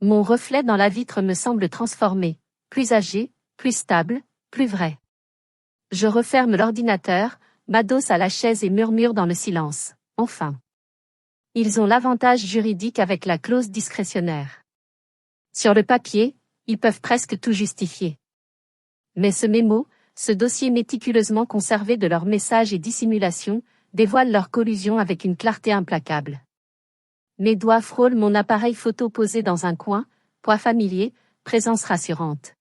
Mon reflet dans la vitre me semble transformé, plus âgé, plus stable, plus vrai. Je referme l'ordinateur, m'adosse à la chaise et murmure dans le silence. Enfin. Ils ont l'avantage juridique avec la clause discrétionnaire. Sur le papier, ils peuvent presque tout justifier. Mais ce mémo, ce dossier méticuleusement conservé de leurs messages et dissimulations, dévoile leur collusion avec une clarté implacable. Mes doigts frôlent mon appareil photo posé dans un coin, poids familier, présence rassurante.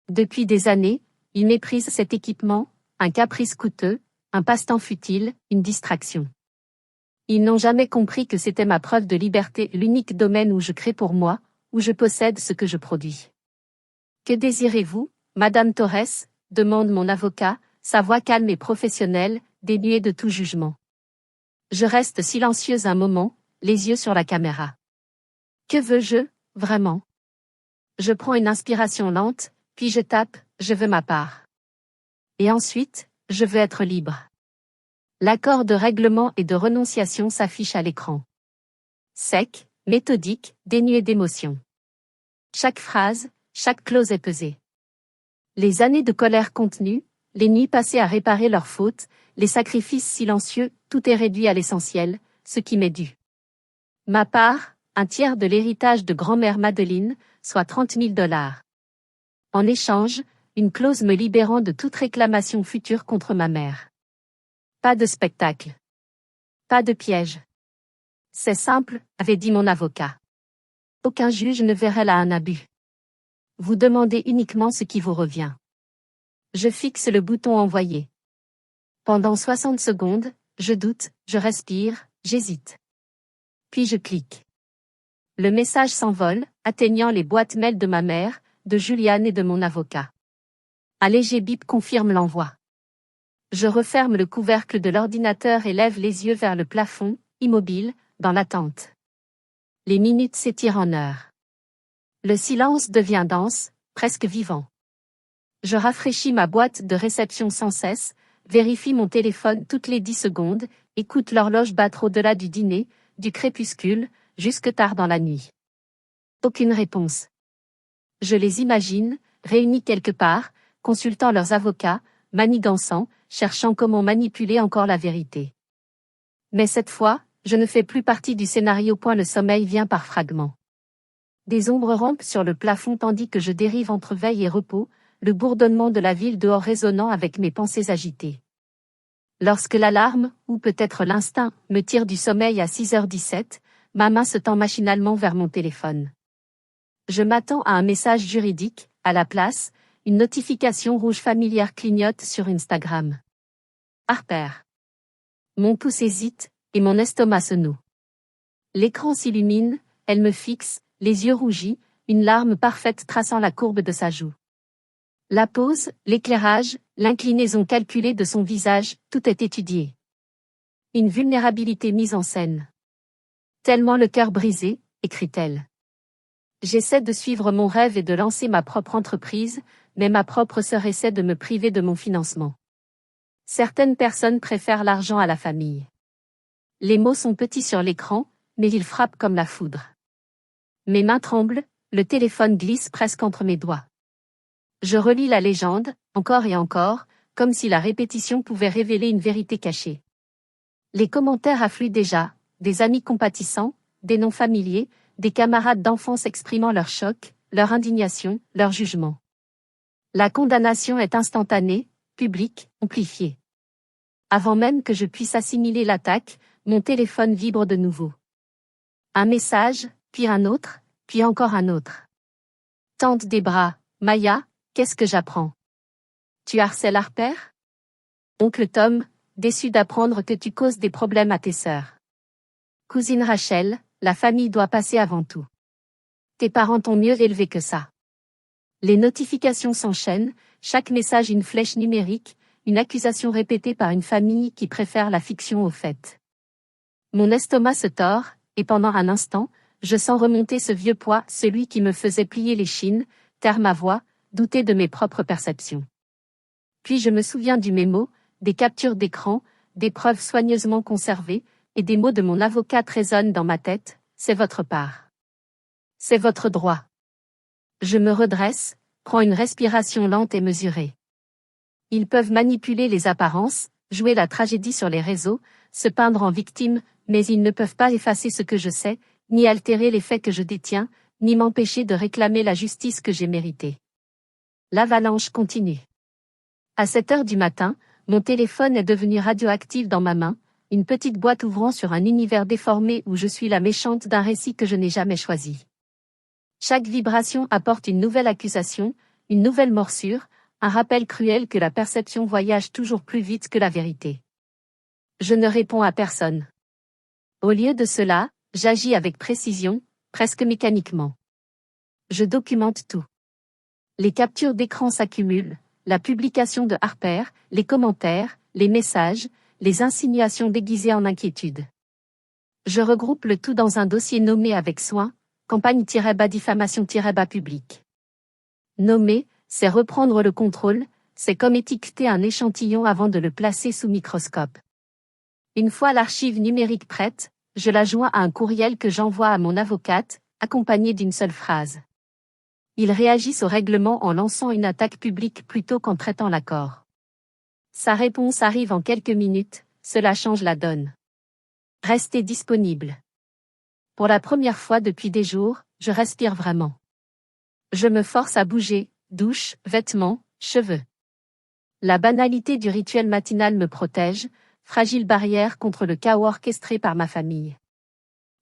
Depuis des années, ils méprisent cet équipement, un caprice coûteux, un passe-temps futile, une distraction. Ils n'ont jamais compris que c'était ma preuve de liberté, l'unique domaine où je crée pour moi, où je possède ce que je produis. Que désirez-vous, Madame Torres ? Demande mon avocat, sa voix calme et professionnelle, dénuée de tout jugement. Je reste silencieuse un moment, les yeux sur la caméra. Que veux-je, vraiment ? Je prends une inspiration lente, puis je tape, je veux ma part. Et ensuite, je veux être libre. L'accord de règlement et de renonciation s'affiche à l'écran. Sec, méthodique, dénué d'émotion. Chaque phrase, chaque clause est pesée. Les années de colère contenue, les nuits passées à réparer leurs fautes, les sacrifices silencieux, tout est réduit à l'essentiel, ce qui m'est dû. Ma part, 1/3 de l'héritage de grand-mère Madeleine, soit $30 000. En échange, une clause me libérant de toute réclamation future contre ma mère. Pas de spectacle. Pas de piège. C'est simple, avait dit mon avocat. Aucun juge ne verrait là un abus. Vous demandez uniquement ce qui vous revient. Je fixe le bouton envoyer. Pendant 60 secondes, je doute, je respire, j'hésite. Puis je clique. Le message s'envole, atteignant les boîtes mail de ma mère, de Juliane et de mon avocat. Un léger bip confirme l'envoi. Je referme le couvercle de l'ordinateur et lève les yeux vers le plafond, immobile, dans l'attente. Les minutes s'étirent en heures. Le silence devient dense, presque vivant. Je rafraîchis ma boîte de réception sans cesse, vérifie mon téléphone toutes les 10 secondes, écoute l'horloge battre au-delà du dîner, du crépuscule, jusque tard dans la nuit. Aucune réponse. Je les imagine, réunis quelque part, consultant leurs avocats, manigançant, cherchant comment manipuler encore la vérité. Mais cette fois, je ne fais plus partie du scénario. Le sommeil vient par fragments. Des ombres rampent sur le plafond tandis que je dérive entre veille et repos, le bourdonnement de la ville dehors résonnant avec mes pensées agitées. Lorsque l'alarme, ou peut-être l'instinct, me tire du sommeil à 6h17, ma main se tend machinalement vers mon téléphone. Je m'attends à un message juridique, à la place, une notification rouge familière clignote sur Instagram. Harper. Mon pouce hésite, et mon estomac se noue. L'écran s'illumine, elle me fixe, les yeux rougis, une larme parfaite traçant la courbe de sa joue. La pose, l'éclairage, l'inclinaison calculée de son visage, tout est étudié. Une vulnérabilité mise en scène. Tellement le cœur brisé, écrit-elle. J'essaie de suivre mon rêve et de lancer ma propre entreprise, mais ma propre sœur essaie de me priver de mon financement. Certaines personnes préfèrent l'argent à la famille. Les mots sont petits sur l'écran, mais ils frappent comme la foudre. Mes mains tremblent, le téléphone glisse presque entre mes doigts. Je relis la légende, encore et encore, comme si la répétition pouvait révéler une vérité cachée. Les commentaires affluent déjà, des amis compatissants, des noms familiers, des camarades d'enfance exprimant leur choc, leur indignation, leur jugement. La condamnation est instantanée, publique, amplifiée. Avant même que je puisse assimiler l'attaque, mon téléphone vibre de nouveau. Un message, puis un autre, puis encore un autre. Tente des bras, Maya, qu'est-ce que j'apprends? Tu harcèles Harper? Oncle Tom, déçu d'apprendre que tu causes des problèmes à tes sœurs. Cousine Rachel, la famille doit passer avant tout. Tes parents t'ont mieux élevé que ça. Les notifications s'enchaînent, chaque message une flèche numérique, une accusation répétée par une famille qui préfère la fiction au fait. Mon estomac se tord, et pendant un instant, je sens remonter ce vieux poids, celui qui me faisait plier les chines, taire ma voix, douter de mes propres perceptions. Puis je me souviens du mémo, des captures d'écran, des preuves soigneusement conservées, et des mots de mon avocate résonnent dans ma tête, c'est votre part. C'est votre droit. Je me redresse, prends une respiration lente et mesurée. Ils peuvent manipuler les apparences, jouer la tragédie sur les réseaux, se peindre en victime, mais ils ne peuvent pas effacer ce que je sais, ni altérer les faits que je détiens, ni m'empêcher de réclamer la justice que j'ai méritée. L'avalanche continue. À 7 heures du matin, mon téléphone est devenu radioactif dans ma main, une petite boîte ouvrant sur un univers déformé où je suis la méchante d'un récit que je n'ai jamais choisi. Chaque vibration apporte une nouvelle accusation, une nouvelle morsure, un rappel cruel que la perception voyage toujours plus vite que la vérité. Je ne réponds à personne. Au lieu de cela, j'agis avec précision, presque mécaniquement. Je documente tout. Les captures d'écran s'accumulent, la publication de Harper, les commentaires, les messages, les insinuations déguisées en inquiétude. Je regroupe le tout dans un dossier nommé avec soin, campagne-diffamation-publique. Nommer, c'est reprendre le contrôle, c'est comme étiqueter un échantillon avant de le placer sous microscope. Une fois l'archive numérique prête, je la joins à un courriel que j'envoie à mon avocate, accompagné d'une seule phrase. Ils réagissent au règlement en lançant une attaque publique plutôt qu'en traitant l'accord. Sa réponse arrive en quelques minutes, cela change la donne. Restez disponible. Pour la première fois depuis des jours, je respire vraiment. Je me force à bouger, douche, vêtements, cheveux. La banalité du rituel matinal me protège, fragile barrière contre le chaos orchestré par ma famille.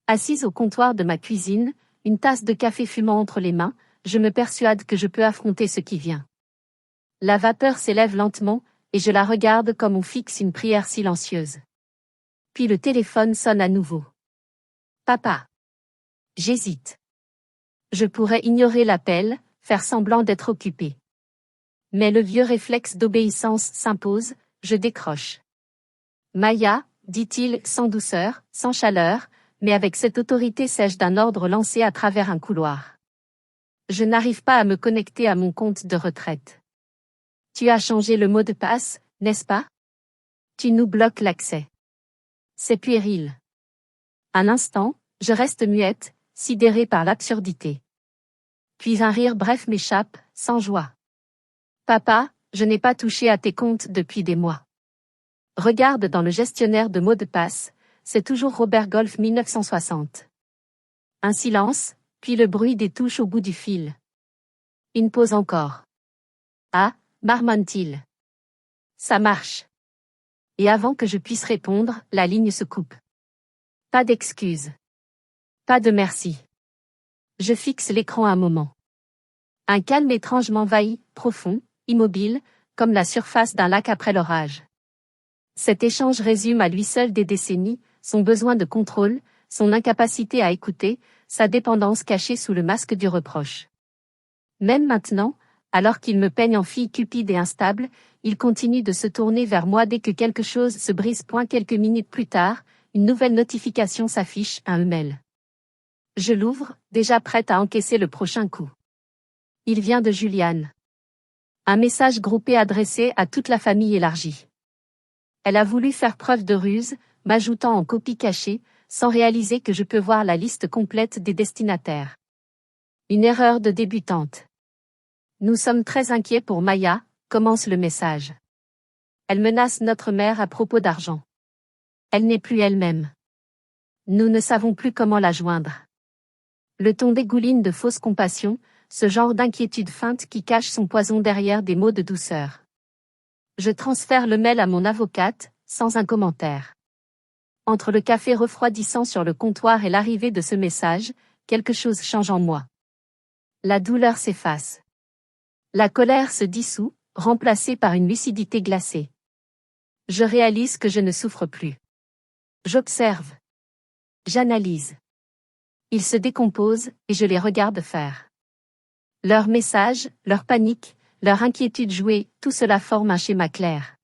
Assise au comptoir de ma cuisine, une tasse de café fumant entre les mains, je me persuade que je peux affronter ce qui vient. La vapeur s'élève lentement, et je la regarde comme on fixe une prière silencieuse. Puis le téléphone sonne à nouveau. Papa. J'hésite. Je pourrais ignorer l'appel, faire semblant d'être occupé. Mais le vieux réflexe d'obéissance s'impose, je décroche. Maya, dit-il, sans douceur, sans chaleur, mais avec cette autorité sèche d'un ordre lancé à travers un couloir. Je n'arrive pas à me connecter à mon compte de retraite. Tu as changé le mot de passe, n'est-ce pas? Tu nous bloques l'accès. C'est puéril. Un instant, je reste muette, sidérée par l'absurdité. Puis un rire bref m'échappe, sans joie. Papa, je n'ai pas touché à tes comptes depuis des mois. Regarde dans le gestionnaire de mots de passe, c'est toujours Robert Golf 1960. Un silence, puis le bruit des touches au bout du fil. Une pause encore. Ah, marmonne-t-il. Ça marche. Et avant que je puisse répondre, la ligne se coupe. Pas d'excuses. Pas de merci. Je fixe l'écran un moment. Un calme étrange m'envahit, profond, immobile, comme la surface d'un lac après l'orage. Cet échange résume à lui seul des décennies, son besoin de contrôle, son incapacité à écouter, sa dépendance cachée sous le masque du reproche. Même maintenant, alors qu'il me peigne en fille cupide et instable, il continue de se tourner vers moi dès que quelque chose se brise. Quelques minutes plus tard, une nouvelle notification s'affiche, un email. Je l'ouvre, déjà prête à encaisser le prochain coup. Il vient de Juliane. Un message groupé adressé à toute la famille élargie. Elle a voulu faire preuve de ruse, m'ajoutant en copie cachée, sans réaliser que je peux voir la liste complète des destinataires. Une erreur de débutante. Nous sommes très inquiets pour Maya, commence le message. Elle menace notre mère à propos d'argent. Elle n'est plus elle-même. Nous ne savons plus comment la joindre. Le ton dégouline de fausse compassion, ce genre d'inquiétude feinte qui cache son poison derrière des mots de douceur. Je transfère le mail à mon avocate, sans un commentaire. Entre le café refroidissant sur le comptoir et l'arrivée de ce message, quelque chose change en moi. La douleur s'efface. La colère se dissout, remplacée par une lucidité glacée. Je réalise que je ne souffre plus. J'observe. J'analyse. Ils se décomposent, et je les regarde faire. Leurs messages, leur panique, leur inquiétude jouée, tout cela forme un schéma clair.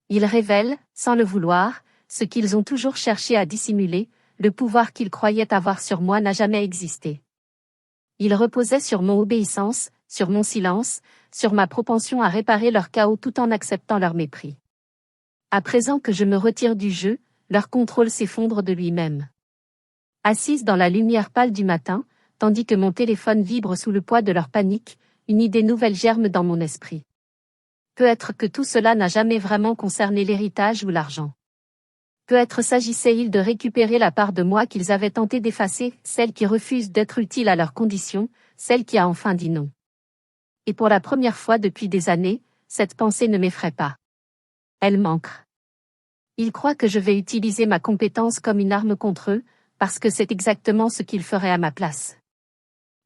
Ils révèlent, sans le vouloir, ce qu'ils ont toujours cherché à dissimuler, le pouvoir qu'ils croyaient avoir sur moi n'a jamais existé. Ils reposaient sur mon obéissance, sur mon silence, sur ma propension à réparer leur chaos tout en acceptant leur mépris. À présent que je me retire du jeu, leur contrôle s'effondre de lui-même. Assise dans la lumière pâle du matin, tandis que mon téléphone vibre sous le poids de leur panique, une idée nouvelle germe dans mon esprit. Peut-être que tout cela n'a jamais vraiment concerné l'héritage ou l'argent. Peut-être s'agissait-il de récupérer la part de moi qu'ils avaient tenté d'effacer, celle qui refuse d'être utile à leurs conditions, celle qui a enfin dit non. Et pour la première fois depuis des années, cette pensée ne m'effraie pas. Elle m'ancre. Ils croient que je vais utiliser ma compétence comme une arme contre eux, parce que c'est exactement ce qu'ils feraient à ma place.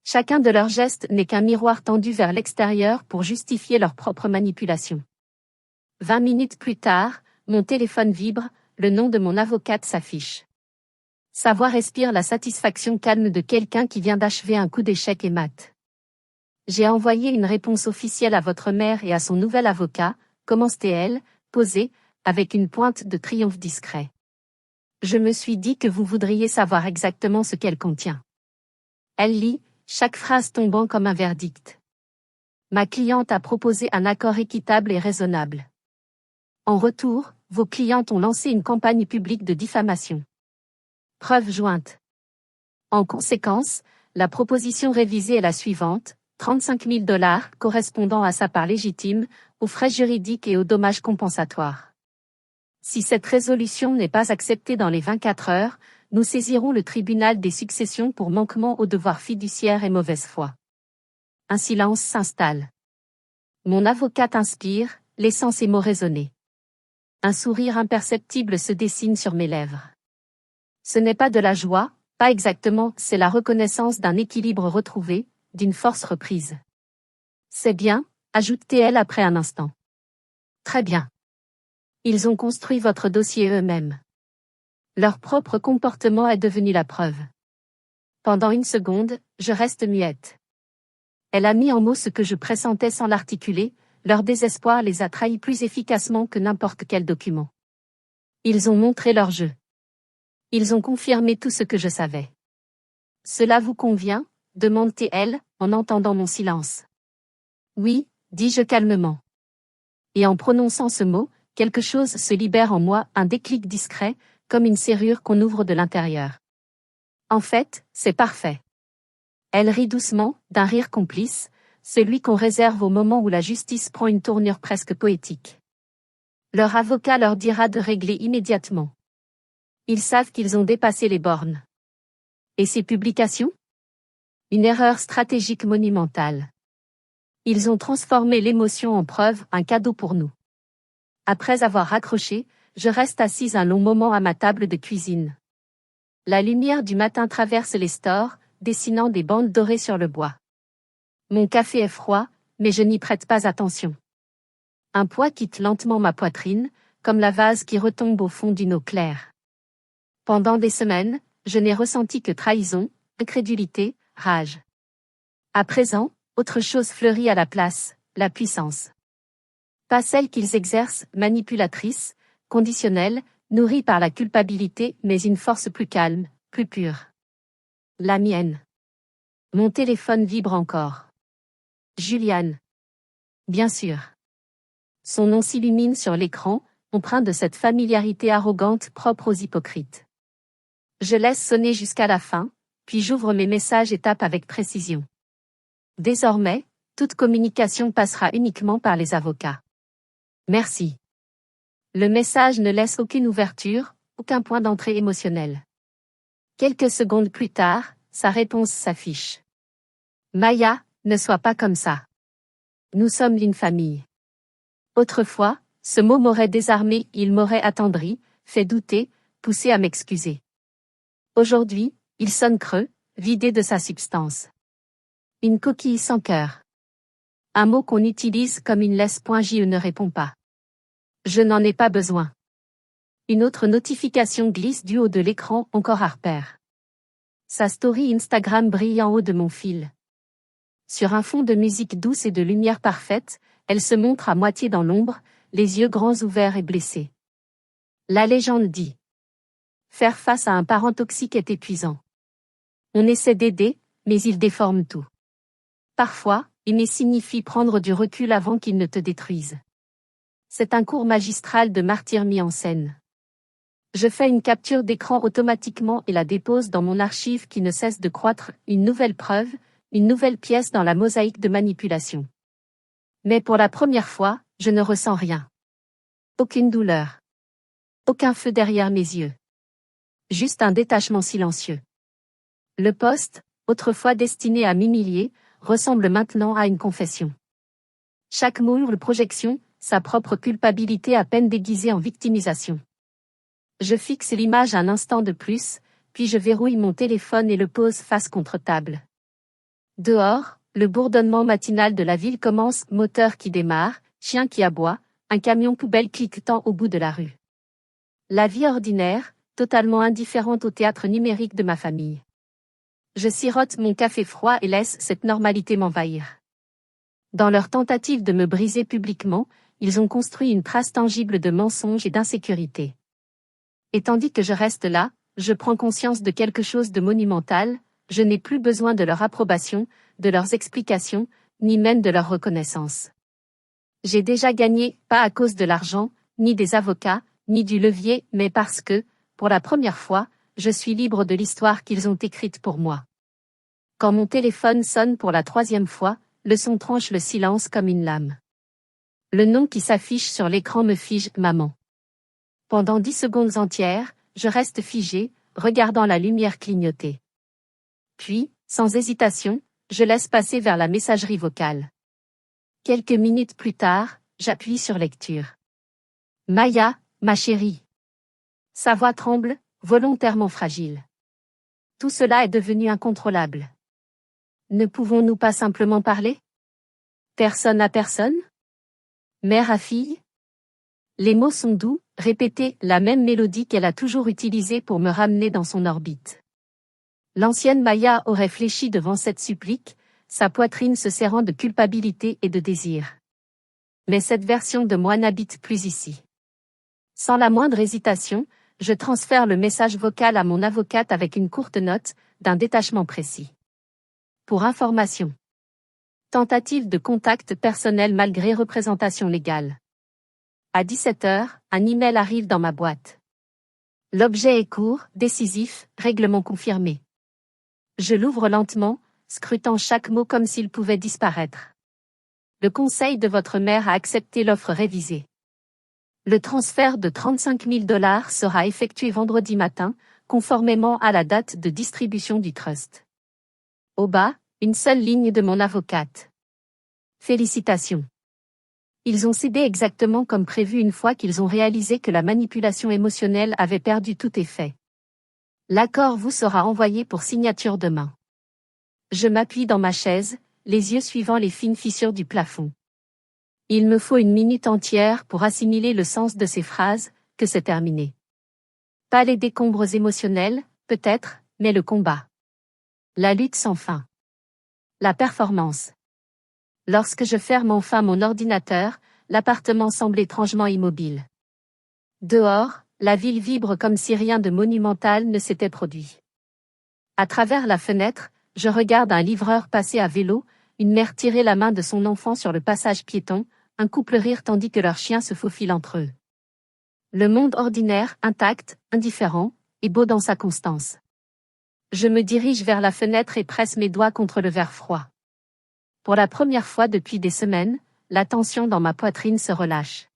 Chacun de leurs gestes n'est qu'un miroir tendu vers l'extérieur pour justifier leur propre manipulation. 20 minutes plus tard, mon téléphone vibre, le nom de mon avocate s'affiche. Sa voix respire la satisfaction calme de quelqu'un qui vient d'achever un coup d'échec et mat. J'ai envoyé une réponse officielle à votre mère et à son nouvel avocat, commence-t-elle, posée, avec une pointe de triomphe discret. Je me suis dit que vous voudriez savoir exactement ce qu'elle contient. Elle lit, chaque phrase tombant comme un verdict. Ma cliente a proposé un accord équitable et raisonnable. En retour, vos clientes ont lancé une campagne publique de diffamation. Preuve jointe. En conséquence, la proposition révisée est la suivante, 35 000 $ correspondant à sa part légitime, aux frais juridiques et aux dommages compensatoires. Si cette résolution n'est pas acceptée dans les 24 heures, nous saisirons le tribunal des successions pour manquement aux devoirs fiduciaires et mauvaise foi. Un silence s'installe. Mon avocate inspire, laissant ses mots résonner. Un sourire imperceptible se dessine sur mes lèvres. Ce n'est pas de la joie, pas exactement, c'est la reconnaissance d'un équilibre retrouvé, d'une force reprise. C'est bien, ajoute-t-elle après un instant. Très bien. Ils ont construit votre dossier eux-mêmes. Leur propre comportement est devenu la preuve. Pendant une seconde, je reste muette. Elle a mis en mots ce que je pressentais sans l'articuler, leur désespoir les a trahis plus efficacement que n'importe quel document. Ils ont montré leur jeu. Ils ont confirmé tout ce que je savais. Cela vous convient? Demande-t-elle, en entendant mon silence. Oui, dis-je calmement. Et en prononçant ce mot, quelque chose se libère en moi, un déclic discret, comme une serrure qu'on ouvre de l'intérieur. En fait, c'est parfait. Elle rit doucement, d'un rire complice, celui qu'on réserve au moment où la justice prend une tournure presque poétique. Leur avocat leur dira de régler immédiatement. Ils savent qu'ils ont dépassé les bornes. Et ces publications? Une erreur stratégique monumentale. Ils ont transformé l'émotion en preuve, un cadeau pour nous. Après avoir raccroché, je reste assise un long moment à ma table de cuisine. La lumière du matin traverse les stores, dessinant des bandes dorées sur le bois. Mon café est froid, mais je n'y prête pas attention. Un poids quitte lentement ma poitrine, comme la vase qui retombe au fond d'une eau claire. Pendant des semaines, je n'ai ressenti que trahison, incrédulité, rage. À présent, autre chose fleurit à la place, la puissance. Pas celle qu'ils exercent, manipulatrice, conditionnelle, nourrie par la culpabilité, mais une force plus calme, plus pure. La mienne. Mon téléphone vibre encore. Juliane. Bien sûr. Son nom s'illumine sur l'écran, empreint de cette familiarité arrogante propre aux hypocrites. Je laisse sonner jusqu'à la fin, puis j'ouvre mes messages et tape avec précision. Désormais, toute communication passera uniquement par les avocats. Merci. Le message ne laisse aucune ouverture, aucun point d'entrée émotionnel. Quelques secondes plus tard, sa réponse s'affiche. Maya, ne sois pas comme ça. Nous sommes une famille. Autrefois, ce mot m'aurait désarmé, il m'aurait attendri, fait douter, poussé à m'excuser. Aujourd'hui, il sonne creux, vidé de sa substance. Une coquille sans cœur. Un mot qu'on utilise comme une laisse point je ne répond pas. Je n'en ai pas besoin. Une autre notification glisse du haut de l'écran, encore Harper. Sa story Instagram brille en haut de mon fil. Sur un fond de musique douce et de lumière parfaite, elle se montre à moitié dans l'ombre, les yeux grands ouverts et blessés. La légende dit. Faire face à un parent toxique est épuisant. On essaie d'aider, mais il déforme tout. Parfois, aimer signifie prendre du recul avant qu'il ne te détruise. C'est un cours magistral de martyr mis en scène. Je fais une capture d'écran automatiquement et la dépose dans mon archive qui ne cesse de croître, une nouvelle preuve, une nouvelle pièce dans la mosaïque de manipulation. Mais pour la première fois, je ne ressens rien. Aucune douleur. Aucun feu derrière mes yeux. Juste un détachement silencieux. Le poste, autrefois destiné à m'humilier, ressemble maintenant à une confession. Chaque mot hurle projection, sa propre culpabilité à peine déguisée en victimisation. Je fixe l'image un instant de plus, puis je verrouille mon téléphone et le pose face contre table. Dehors, le bourdonnement matinal de la ville commence, moteur qui démarre, chien qui aboie, un camion poubelle cliquetant au bout de la rue. La vie ordinaire, totalement indifférente au théâtre numérique de ma famille. Je sirote mon café froid et laisse cette normalité m'envahir. Dans leur tentative de me briser publiquement, ils ont construit une trace tangible de mensonges et d'insécurité. Et tandis que je reste là, je prends conscience de quelque chose de monumental, je n'ai plus besoin de leur approbation, de leurs explications, ni même de leur reconnaissance. J'ai déjà gagné, pas à cause de l'argent, ni des avocats, ni du levier, mais parce que, pour la première fois, je suis libre de l'histoire qu'ils ont écrite pour moi. Quand mon téléphone sonne pour la 3e fois, le son tranche le silence comme une lame. Le nom qui s'affiche sur l'écran me fige, maman. Pendant 10 secondes entières, je reste figé, regardant la lumière clignoter. Puis, sans hésitation, je laisse passer vers la messagerie vocale. Quelques minutes plus tard, j'appuie sur lecture. Maya, ma chérie. Sa voix tremble, volontairement fragile. Tout cela est devenu incontrôlable. Ne pouvons-nous pas simplement parler? Personne à personne? Mère à fille? Les mots sont doux, répétés, la même mélodie qu'elle a toujours utilisée pour me ramener dans son orbite. L'ancienne Maya aurait fléchi devant cette supplique, sa poitrine se serrant de culpabilité et de désir. Mais cette version de moi n'habite plus ici. Sans la moindre hésitation, je transfère le message vocal à mon avocate avec une courte note, d'un détachement précis. Pour information. Tentative de contact personnel malgré représentation légale. À 17h, un email arrive dans ma boîte. L'objet est court, décisif, règlement confirmé. Je l'ouvre lentement, scrutant chaque mot comme s'il pouvait disparaître. Le conseil de votre mère a accepté l'offre révisée. Le transfert de 35 000 $ sera effectué vendredi matin, conformément à la date de distribution du trust. Au bas, une seule ligne de mon avocate. Félicitations. Ils ont cédé exactement comme prévu une fois qu'ils ont réalisé que la manipulation émotionnelle avait perdu tout effet. L'accord vous sera envoyé pour signature demain. Je m'appuie dans ma chaise, les yeux suivant les fines fissures du plafond. Il me faut une minute entière pour assimiler le sens de ces phrases, que c'est terminé. Pas les décombres émotionnels, peut-être, mais le combat. La lutte sans fin. La performance. Lorsque je ferme enfin mon ordinateur, l'appartement semble étrangement immobile. Dehors, la ville vibre comme si rien de monumental ne s'était produit. À travers la fenêtre, je regarde un livreur passer à vélo, une mère tirer la main de son enfant sur le passage piéton, un couple rire tandis que leur chien se faufile entre eux. Le monde ordinaire, intact, indifférent, est beau dans sa constance. Je me dirige vers la fenêtre et presse mes doigts contre le verre froid. Pour la première fois depuis des semaines, la tension dans ma poitrine se relâche.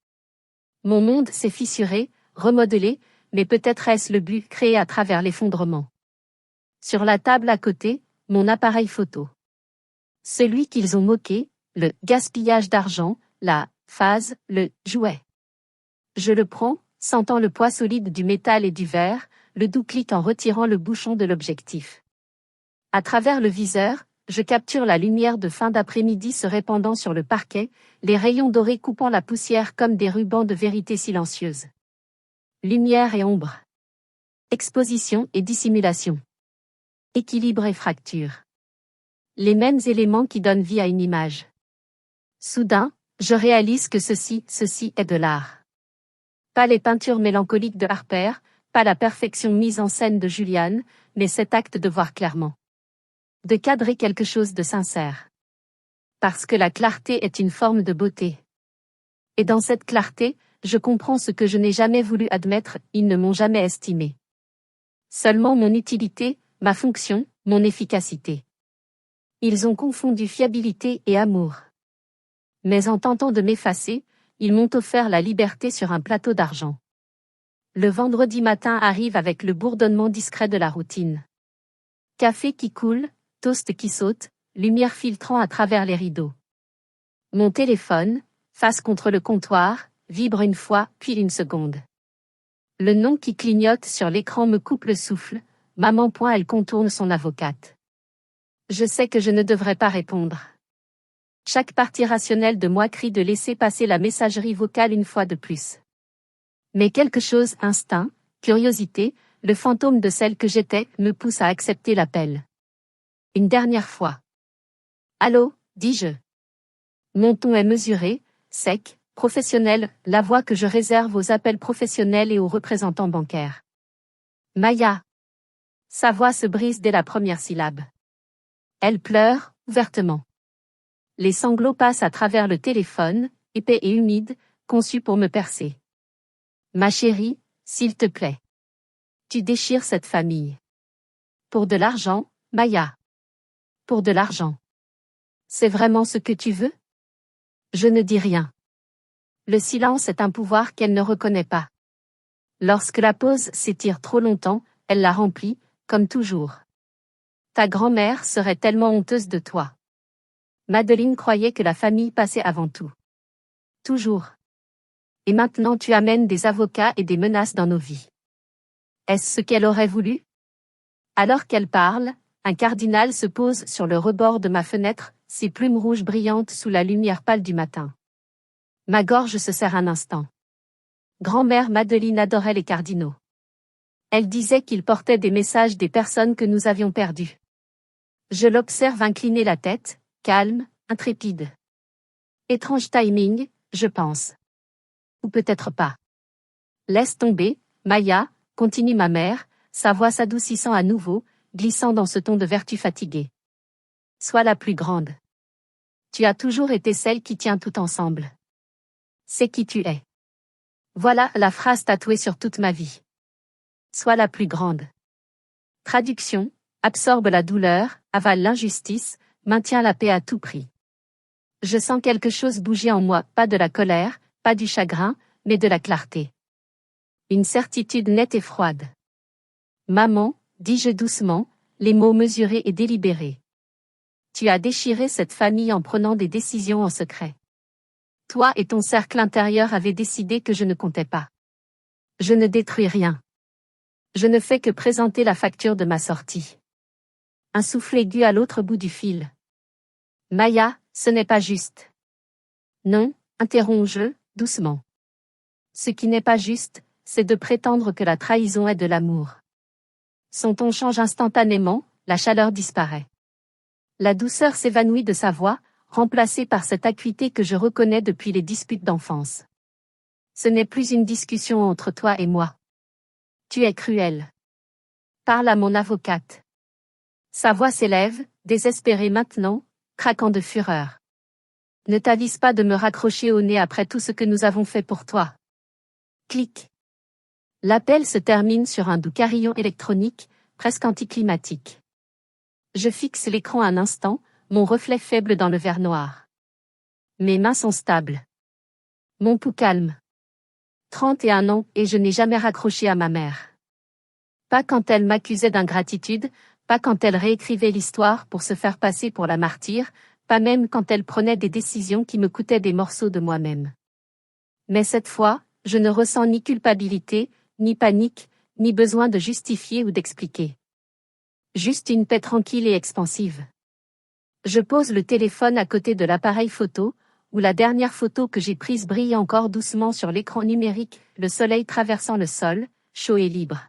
Mon monde s'est fissuré, remodelé, mais peut-être est-ce le but créé à travers l'effondrement. Sur la table à côté, mon appareil photo. Celui qu'ils ont moqué, le gaspillage d'argent, la phase, le jouet. Je le prends, sentant le poids solide du métal et du verre, le doux clic en retirant le bouchon de l'objectif. À travers le viseur, je capture la lumière de fin d'après-midi se répandant sur le parquet, les rayons dorés coupant la poussière comme des rubans de vérité silencieuse. Lumière et ombre. Exposition et dissimulation. Équilibre et fracture. Les mêmes éléments qui donnent vie à une image. Soudain, je réalise que ceci est de l'art. Pas les peintures mélancoliques de Harper, pas la perfection mise en scène de Julian, mais cet acte de voir clairement. De cadrer quelque chose de sincère. Parce que la clarté est une forme de beauté. Et dans cette clarté, je comprends ce que je n'ai jamais voulu admettre, ils ne m'ont jamais estimé. Seulement mon utilité, ma fonction, mon efficacité. Ils ont confondu fiabilité et amour. Mais en tentant de m'effacer, ils m'ont offert la liberté sur un plateau d'argent. Le vendredi matin arrive avec le bourdonnement discret de la routine. Café qui coule, toast qui saute, lumière filtrant à travers les rideaux. Mon téléphone, face contre le comptoir, vibre une fois, puis une seconde. Le nom qui clignote sur l'écran me coupe le souffle, maman. Elle contourne son avocate. Je sais que je ne devrais pas répondre. Chaque partie rationnelle de moi crie de laisser passer la messagerie vocale une fois de plus. Mais quelque chose, instinct, curiosité, le fantôme de celle que j'étais, me pousse à accepter l'appel. Une dernière fois. Allô, dis-je. Mon ton est mesuré, sec, professionnel, la voix que je réserve aux appels professionnels et aux représentants bancaires. Maya. Sa voix se brise dès la première syllabe. Elle pleure, ouvertement. Les sanglots passent à travers le téléphone, épais et humide, conçu pour me percer. Ma chérie, s'il te plaît. Tu déchires cette famille. Pour de l'argent, Maya. Pour de l'argent. C'est vraiment ce que tu veux? Je ne dis rien. Le silence est un pouvoir qu'elle ne reconnaît pas. Lorsque la pause s'étire trop longtemps, elle la remplit, comme toujours. Ta grand-mère serait tellement honteuse de toi. Madeleine croyait que la famille passait avant tout. Toujours. Et maintenant tu amènes des avocats et des menaces dans nos vies. Est-ce ce qu'elle aurait voulu? Alors qu'elle parle, un cardinal se pose sur le rebord de ma fenêtre, ses plumes rouges brillantes sous la lumière pâle du matin. Ma gorge se serre un instant. Grand-mère Madeleine adorait les cardinaux. Elle disait qu'ils portaient des messages des personnes que nous avions perdues. Je l'observe incliner la tête, calme, intrépide. Étrange timing, je pense. Ou peut-être pas. Laisse tomber, Maya, continue ma mère, sa voix s'adoucissant à nouveau, glissant dans ce ton de vertu fatiguée. Sois la plus grande. Tu as toujours été celle qui tient tout ensemble. C'est qui tu es. Voilà la phrase tatouée sur toute ma vie. Sois la plus grande. Traduction, absorbe la douleur, avale l'injustice, maintiens la paix à tout prix. Je sens quelque chose bouger en moi, pas de la colère, pas du chagrin, mais de la clarté. Une certitude nette et froide. Maman, dis-je doucement, les mots mesurés et délibérés. Tu as déchiré cette famille en prenant des décisions en secret. Toi et ton cercle intérieur avez décidé que je ne comptais pas. Je ne détruis rien. Je ne fais que présenter la facture de ma sortie. Un souffle aigu à l'autre bout du fil. Maya, ce n'est pas juste. Non, interromps-je, doucement. Ce qui n'est pas juste, c'est de prétendre que la trahison est de l'amour. Son ton change instantanément, la chaleur disparaît. La douceur s'évanouit de sa voix, remplacée par cette acuité que je reconnais depuis les disputes d'enfance. Ce n'est plus une discussion entre toi et moi. Tu es cruel. Parle à mon avocate. Sa voix s'élève, désespérée maintenant, craquant de fureur. Ne t'avise pas de me raccrocher au nez après tout ce que nous avons fait pour toi. Clic. L'appel se termine sur un doux carillon électronique, presque anticlimatique. Je fixe l'écran un instant, mon reflet faible dans le verre noir. Mes mains sont stables. Mon pouls calme. 31 ans et je n'ai jamais raccroché à ma mère. Pas quand elle m'accusait d'ingratitude, pas quand elle réécrivait l'histoire pour se faire passer pour la martyre, pas même quand elle prenait des décisions qui me coûtaient des morceaux de moi-même. Mais cette fois, je ne ressens ni culpabilité, ni panique, ni besoin de justifier ou d'expliquer. Juste une paix tranquille et expansive. Je pose le téléphone à côté de l'appareil photo, où la dernière photo que j'ai prise brille encore doucement sur l'écran numérique, le soleil traversant le sol, chaud et libre.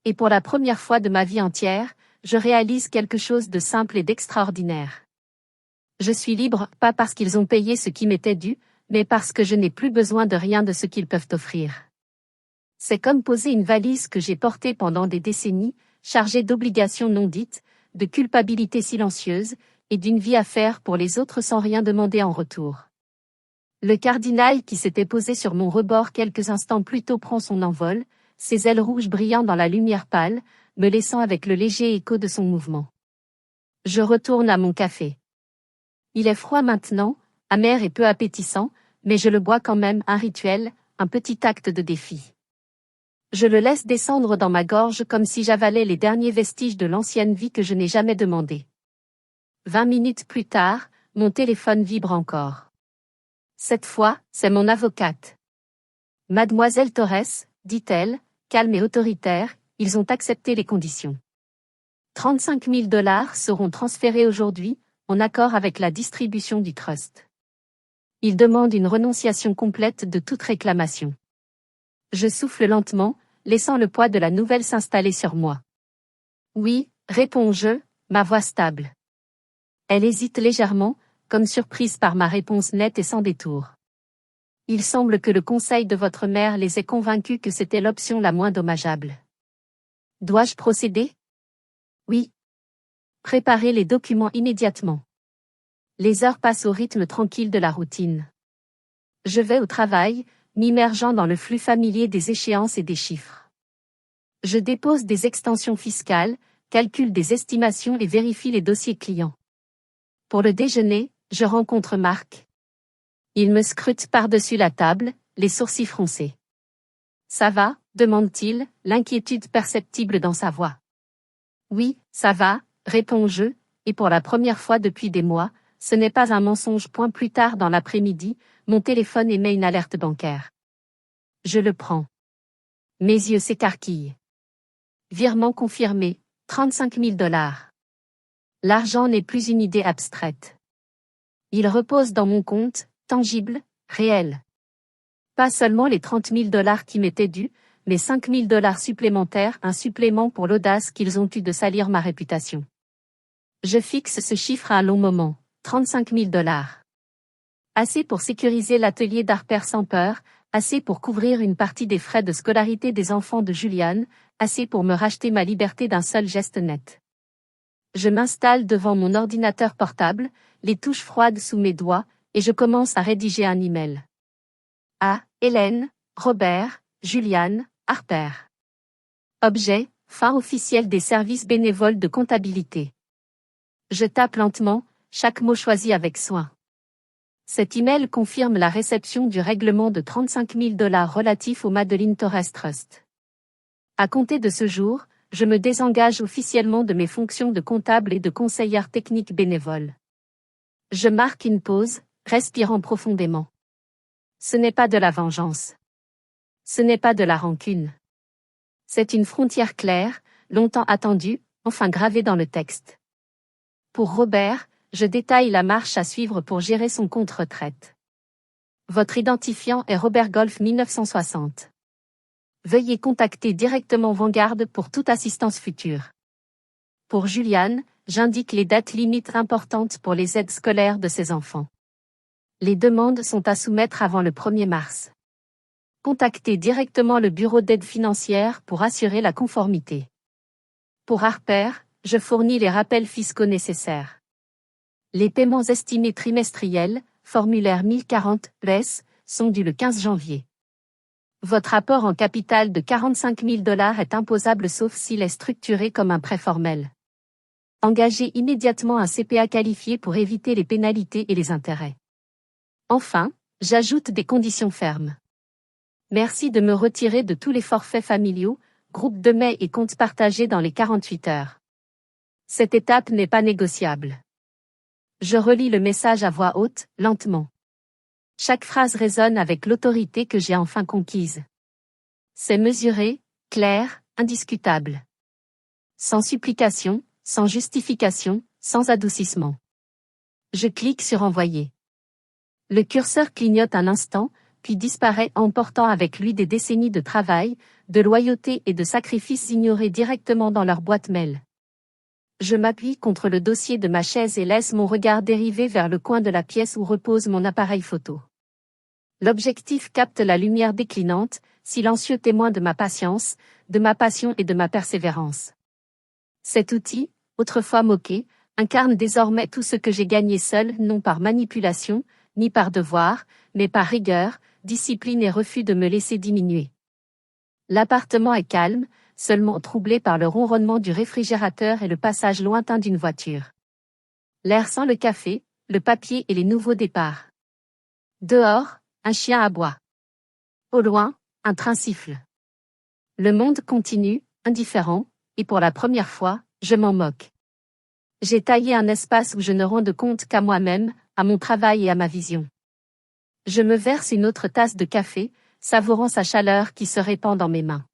Et pour la première fois de ma vie entière, je réalise quelque chose de simple et d'extraordinaire. Je suis libre, pas parce qu'ils ont payé ce qui m'était dû, mais parce que je n'ai plus besoin de rien de ce qu'ils peuvent offrir. C'est comme poser une valise que j'ai portée pendant des décennies, chargée d'obligations non dites, de culpabilité silencieuse, et d'une vie à faire pour les autres sans rien demander en retour. Le cardinal qui s'était posé sur mon rebord quelques instants plus tôt prend son envol, ses ailes rouges brillant dans la lumière pâle, me laissant avec le léger écho de son mouvement. Je retourne à mon café. Il est froid maintenant, amer et peu appétissant, mais je le bois quand même, un rituel, un petit acte de défi. Je le laisse descendre dans ma gorge comme si j'avalais les derniers vestiges de l'ancienne vie que je n'ai jamais demandé. 20 minutes plus tard, mon téléphone vibre encore. Cette fois, c'est mon avocate. Mademoiselle Torres, dit-elle, calme et autoritaire, ils ont accepté les conditions. 35 000 $ seront transférés aujourd'hui, en accord avec la distribution du trust. Ils demandent une renonciation complète de toute réclamation. Je souffle lentement, laissant le poids de la nouvelle s'installer sur moi. Oui, réponds-je, ma voix stable. Elle hésite légèrement, comme surprise par ma réponse nette et sans détour. Il semble que le conseil de votre mère les ait convaincus que c'était l'option la moins dommageable. Dois-je procéder? Oui. Préparez les documents immédiatement. Les heures passent au rythme tranquille de la routine. Je vais au travail, m'immergeant dans le flux familier des échéances et des chiffres. Je dépose des extensions fiscales, calcule des estimations et vérifie les dossiers clients. Pour le déjeuner, je rencontre Marc. Il me scrute par-dessus la table, les sourcils froncés. Ça va, demande-t-il, l'inquiétude perceptible dans sa voix. Oui, ça va, réponds-je, et pour la première fois depuis des mois, ce n'est pas un mensonge. Plus tard dans l'après-midi, mon téléphone émet une alerte bancaire. Je le prends. Mes yeux s'écarquillent. Virement confirmé, 35 000 $. L'argent n'est plus une idée abstraite. Il repose dans mon compte, tangible, réel. Pas seulement les 30 000 $ qui m'étaient dus, mais 5 000 $ supplémentaires, un supplément pour l'audace qu'ils ont eu de salir ma réputation. Je fixe ce chiffre à un long moment, 35 000 $. Assez pour sécuriser l'atelier d'Harper sans peur, assez pour couvrir une partie des frais de scolarité des enfants de Julian, assez pour me racheter ma liberté d'un seul geste net. Je m'installe devant mon ordinateur portable, les touches froides sous mes doigts, et je commence à rédiger un email. À Hélène, Robert, Julian, Harper. Objet, fin officiel des services bénévoles de comptabilité. Je tape lentement, chaque mot choisi avec soin. Cet email confirme la réception du règlement de 35 000 $ relatif au Madeleine Torres Trust. À compter de ce jour, je me désengage officiellement de mes fonctions de comptable et de conseillère technique bénévole. Je marque une pause, respirant profondément. Ce n'est pas de la vengeance. Ce n'est pas de la rancune. C'est une frontière claire, longtemps attendue, enfin gravée dans le texte. Pour Robert, je détaille la marche à suivre pour gérer son compte retraite. Votre identifiant est Robert Golf 1960. Veuillez contacter directement Vanguard pour toute assistance future. Pour Julian, j'indique les dates limites importantes pour les aides scolaires de ses enfants. Les demandes sont à soumettre avant le 1er mars. Contactez directement le bureau d'aide financière pour assurer la conformité. Pour Harper, je fournis les rappels fiscaux nécessaires. Les paiements estimés trimestriels, formulaire 1040 ES, sont dus le 15 janvier. Votre apport en capital de 45 000 $ est imposable sauf s'il est structuré comme un prêt formel. Engagez immédiatement un CPA qualifié pour éviter les pénalités et les intérêts. Enfin, j'ajoute des conditions fermes. Merci de me retirer de tous les forfaits familiaux, groupes de mai et comptes partagés dans les 48 heures. Cette étape n'est pas négociable. Je relis le message à voix haute, lentement. Chaque phrase résonne avec l'autorité que j'ai enfin conquise. C'est mesuré, clair, indiscutable. Sans supplication, sans justification, sans adoucissement. Je clique sur Envoyer. Le curseur clignote un instant, puis disparaît emportant avec lui des décennies de travail, de loyauté et de sacrifices ignorés directement dans leur boîte mail. Je m'appuie contre le dossier de ma chaise et laisse mon regard dériver vers le coin de la pièce où repose mon appareil photo. L'objectif capte la lumière déclinante, silencieux témoin de ma patience, de ma passion et de ma persévérance. Cet outil, autrefois moqué, incarne désormais tout ce que j'ai gagné seul, non par manipulation, ni par devoir, mais par rigueur, discipline et refus de me laisser diminuer. L'appartement est calme, seulement troublé par le ronronnement du réfrigérateur et le passage lointain d'une voiture. L'air sent le café, le papier et les nouveaux départs. Dehors, un chien aboie. Au loin, un train siffle. Le monde continue, indifférent, et pour la première fois, je m'en moque. J'ai taillé un espace où je ne rende compte qu'à moi-même, à mon travail et à ma vision. Je me verse une autre tasse de café, savourant sa chaleur qui se répand dans mes mains.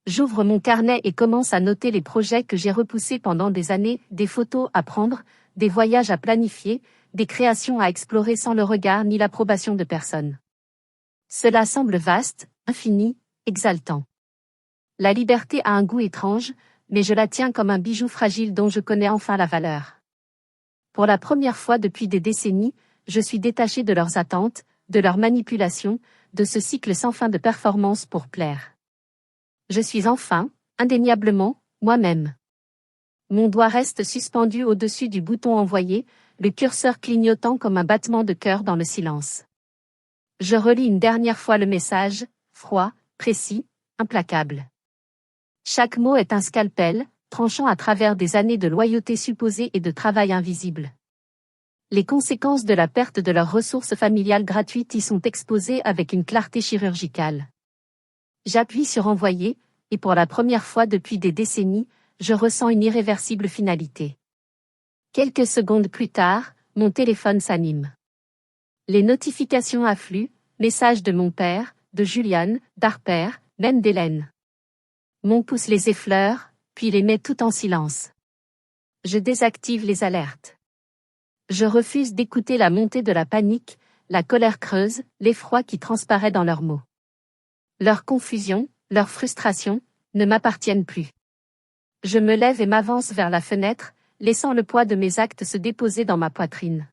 J'ouvre mon carnet et commence à noter les projets que j'ai repoussés pendant des années, des photos à prendre, des voyages à planifier, des créations à explorer sans le regard ni l'approbation de personne. Cela semble vaste, infini, exaltant. La liberté a un goût étrange, mais je la tiens comme un bijou fragile dont je connais enfin la valeur. Pour la première fois depuis des décennies, je suis détaché de leurs attentes, de leurs manipulations, de ce cycle sans fin de performance pour plaire. Je suis enfin, indéniablement, moi-même. Mon doigt reste suspendu au-dessus du bouton envoyé, le curseur clignotant comme un battement de cœur dans le silence. Je relis une dernière fois le message, froid, précis, implacable. Chaque mot est un scalpel, tranchant à travers des années de loyauté supposée et de travail invisible. Les conséquences de la perte de leurs ressources familiales gratuites y sont exposées avec une clarté chirurgicale. J'appuie sur Envoyer, et pour la première fois depuis des décennies, je ressens une irréversible finalité. Quelques secondes plus tard, mon téléphone s'anime. Les notifications affluent, messages de mon père, de Julian, d'Harper, même d'Hélène. Mon pouce les effleure, puis les met tout en silence. Je désactive les alertes. Je refuse d'écouter la montée de la panique, la colère creuse, l'effroi qui transparaît dans leurs mots. Leur confusion, leur frustration, ne m'appartiennent plus. Je me lève et m'avance vers la fenêtre, laissant le poids de mes actes se déposer dans ma poitrine.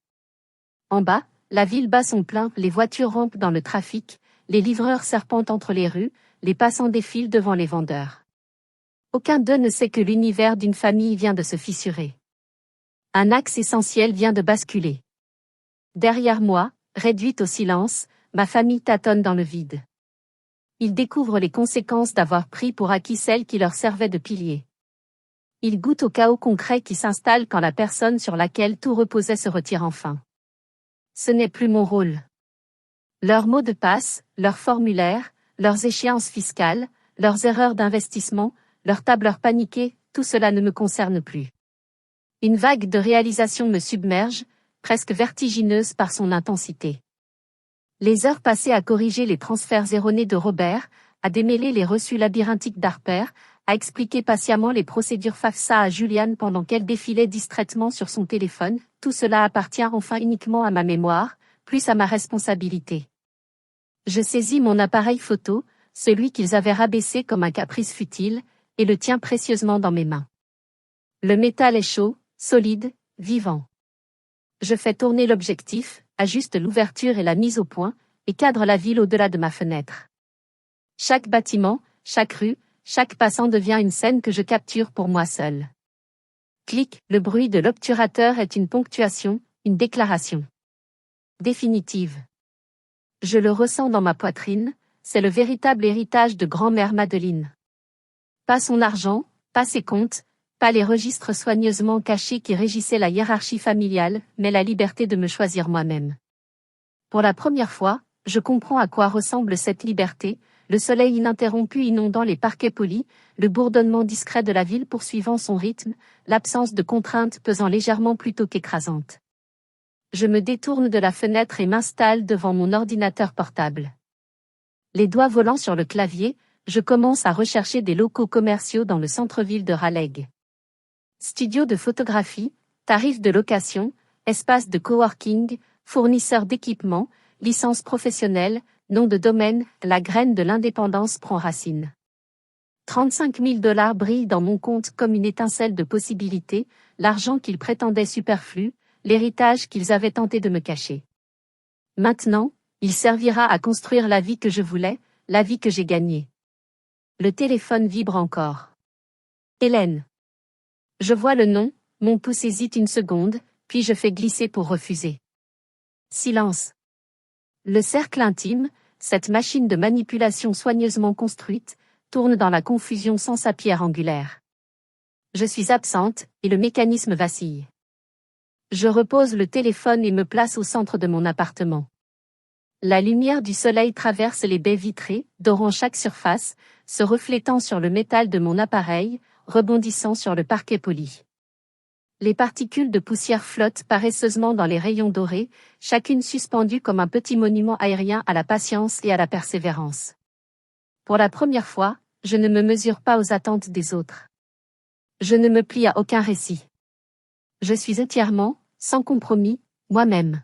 En bas, la ville bat son plein, les voitures rampent dans le trafic, les livreurs serpentent entre les rues, les passants défilent devant les vendeurs. Aucun d'eux ne sait que l'univers d'une famille vient de se fissurer. Un axe essentiel vient de basculer. Derrière moi, réduite au silence, ma famille tâtonne dans le vide. Ils découvrent les conséquences d'avoir pris pour acquis celle qui leur servait de pilier. Ils goûtent au chaos concret qui s'installe quand la personne sur laquelle tout reposait se retire enfin. Ce n'est plus mon rôle. Leurs mots de passe, leurs formulaires, leurs échéances fiscales, leurs erreurs d'investissement, leurs tableurs paniquées, tout cela ne me concerne plus. Une vague de réalisation me submerge, presque vertigineuse par son intensité. Les heures passées à corriger les transferts erronés de Robert, à démêler les reçus labyrinthiques d'Harper, à expliquer patiemment les procédures FAFSA à Juliane pendant qu'elle défilait distraitement sur son téléphone, tout cela appartient enfin uniquement à ma mémoire, plus à ma responsabilité. Je saisis mon appareil photo, celui qu'ils avaient rabaissé comme un caprice futile, et le tiens précieusement dans mes mains. Le métal est chaud, solide, vivant. Je fais tourner l'objectif, ajuste l'ouverture et la mise au point, et cadre la ville au-delà de ma fenêtre. Chaque bâtiment, chaque rue, chaque passant devient une scène que je capture pour moi seul. Clic, le bruit de l'obturateur est une ponctuation, une déclaration. Définitive. Je le ressens dans ma poitrine, c'est le véritable héritage de grand-mère Madeleine. Pas son argent, pas ses comptes, pas les registres soigneusement cachés qui régissaient la hiérarchie familiale, mais la liberté de me choisir moi-même. Pour la première fois, je comprends à quoi ressemble cette liberté, le soleil ininterrompu inondant les parquets polis, le bourdonnement discret de la ville poursuivant son rythme, l'absence de contraintes pesant légèrement plutôt qu'écrasante. Je me détourne de la fenêtre et m'installe devant mon ordinateur portable. Les doigts volants sur le clavier, je commence à rechercher des locaux commerciaux dans le centre-ville de Raleigh. Studio de photographie, tarifs de location, espace de coworking, fournisseur d'équipements, licence professionnelle, nom de domaine, la graine de l'indépendance prend racine. 35 000 $ brillent dans mon compte comme une étincelle de possibilités, l'argent qu'ils prétendaient superflu, l'héritage qu'ils avaient tenté de me cacher. Maintenant, il servira à construire la vie que je voulais, la vie que j'ai gagnée. Le téléphone vibre encore. Hélène. Je vois le nom, mon pouce hésite une seconde, puis je fais glisser pour refuser. Silence. Le cercle intime, cette machine de manipulation soigneusement construite, tourne dans la confusion sans sa pierre angulaire. Je suis absente, et le mécanisme vacille. Je repose le téléphone et me place au centre de mon appartement. La lumière du soleil traverse les baies vitrées, dorant chaque surface, se reflétant sur le métal de mon appareil, rebondissant sur le parquet poli. Les particules de poussière flottent paresseusement dans les rayons dorés, chacune suspendue comme un petit monument aérien à la patience et à la persévérance. Pour la première fois, je ne me mesure pas aux attentes des autres. Je ne me plie à aucun récit. Je suis entièrement, sans compromis, moi-même.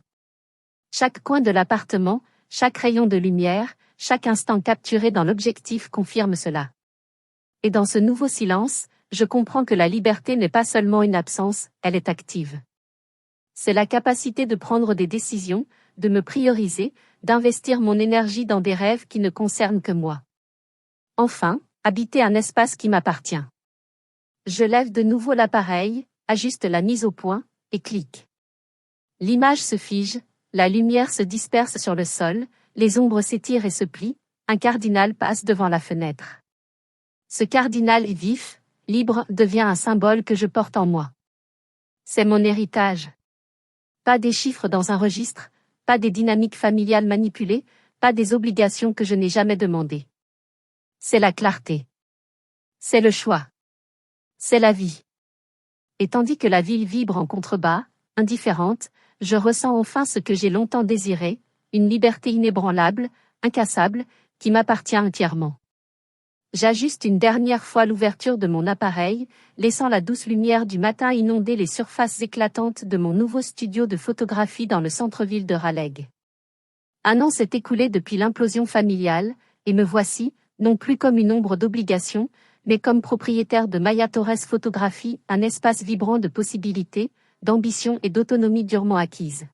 Chaque coin de l'appartement, chaque rayon de lumière, chaque instant capturé dans l'objectif confirme cela. Et dans ce nouveau silence, je comprends que la liberté n'est pas seulement une absence, elle est active. C'est la capacité de prendre des décisions, de me prioriser, d'investir mon énergie dans des rêves qui ne concernent que moi. Enfin, habiter un espace qui m'appartient. Je lève de nouveau l'appareil, ajuste la mise au point, et clique. L'image se fige, la lumière se disperse sur le sol, les ombres s'étirent et se plient, un cardinal passe devant la fenêtre. Ce cardinal est vif, libre, devient un symbole que je porte en moi. C'est mon héritage. Pas des chiffres dans un registre, pas des dynamiques familiales manipulées, pas des obligations que je n'ai jamais demandées. C'est la clarté. C'est le choix. C'est la vie. Et tandis que la ville vibre en contrebas, indifférente, je ressens enfin ce que j'ai longtemps désiré, une liberté inébranlable, incassable, qui m'appartient entièrement. J'ajuste une dernière fois l'ouverture de mon appareil, laissant la douce lumière du matin inonder les surfaces éclatantes de mon nouveau studio de photographie dans le centre-ville de Raleigh. Un an s'est écoulé depuis l'implosion familiale, et me voici, non plus comme une ombre d'obligation, mais comme propriétaire de Maya Torres Photographie, un espace vibrant de possibilités, d'ambition et d'autonomie durement acquise.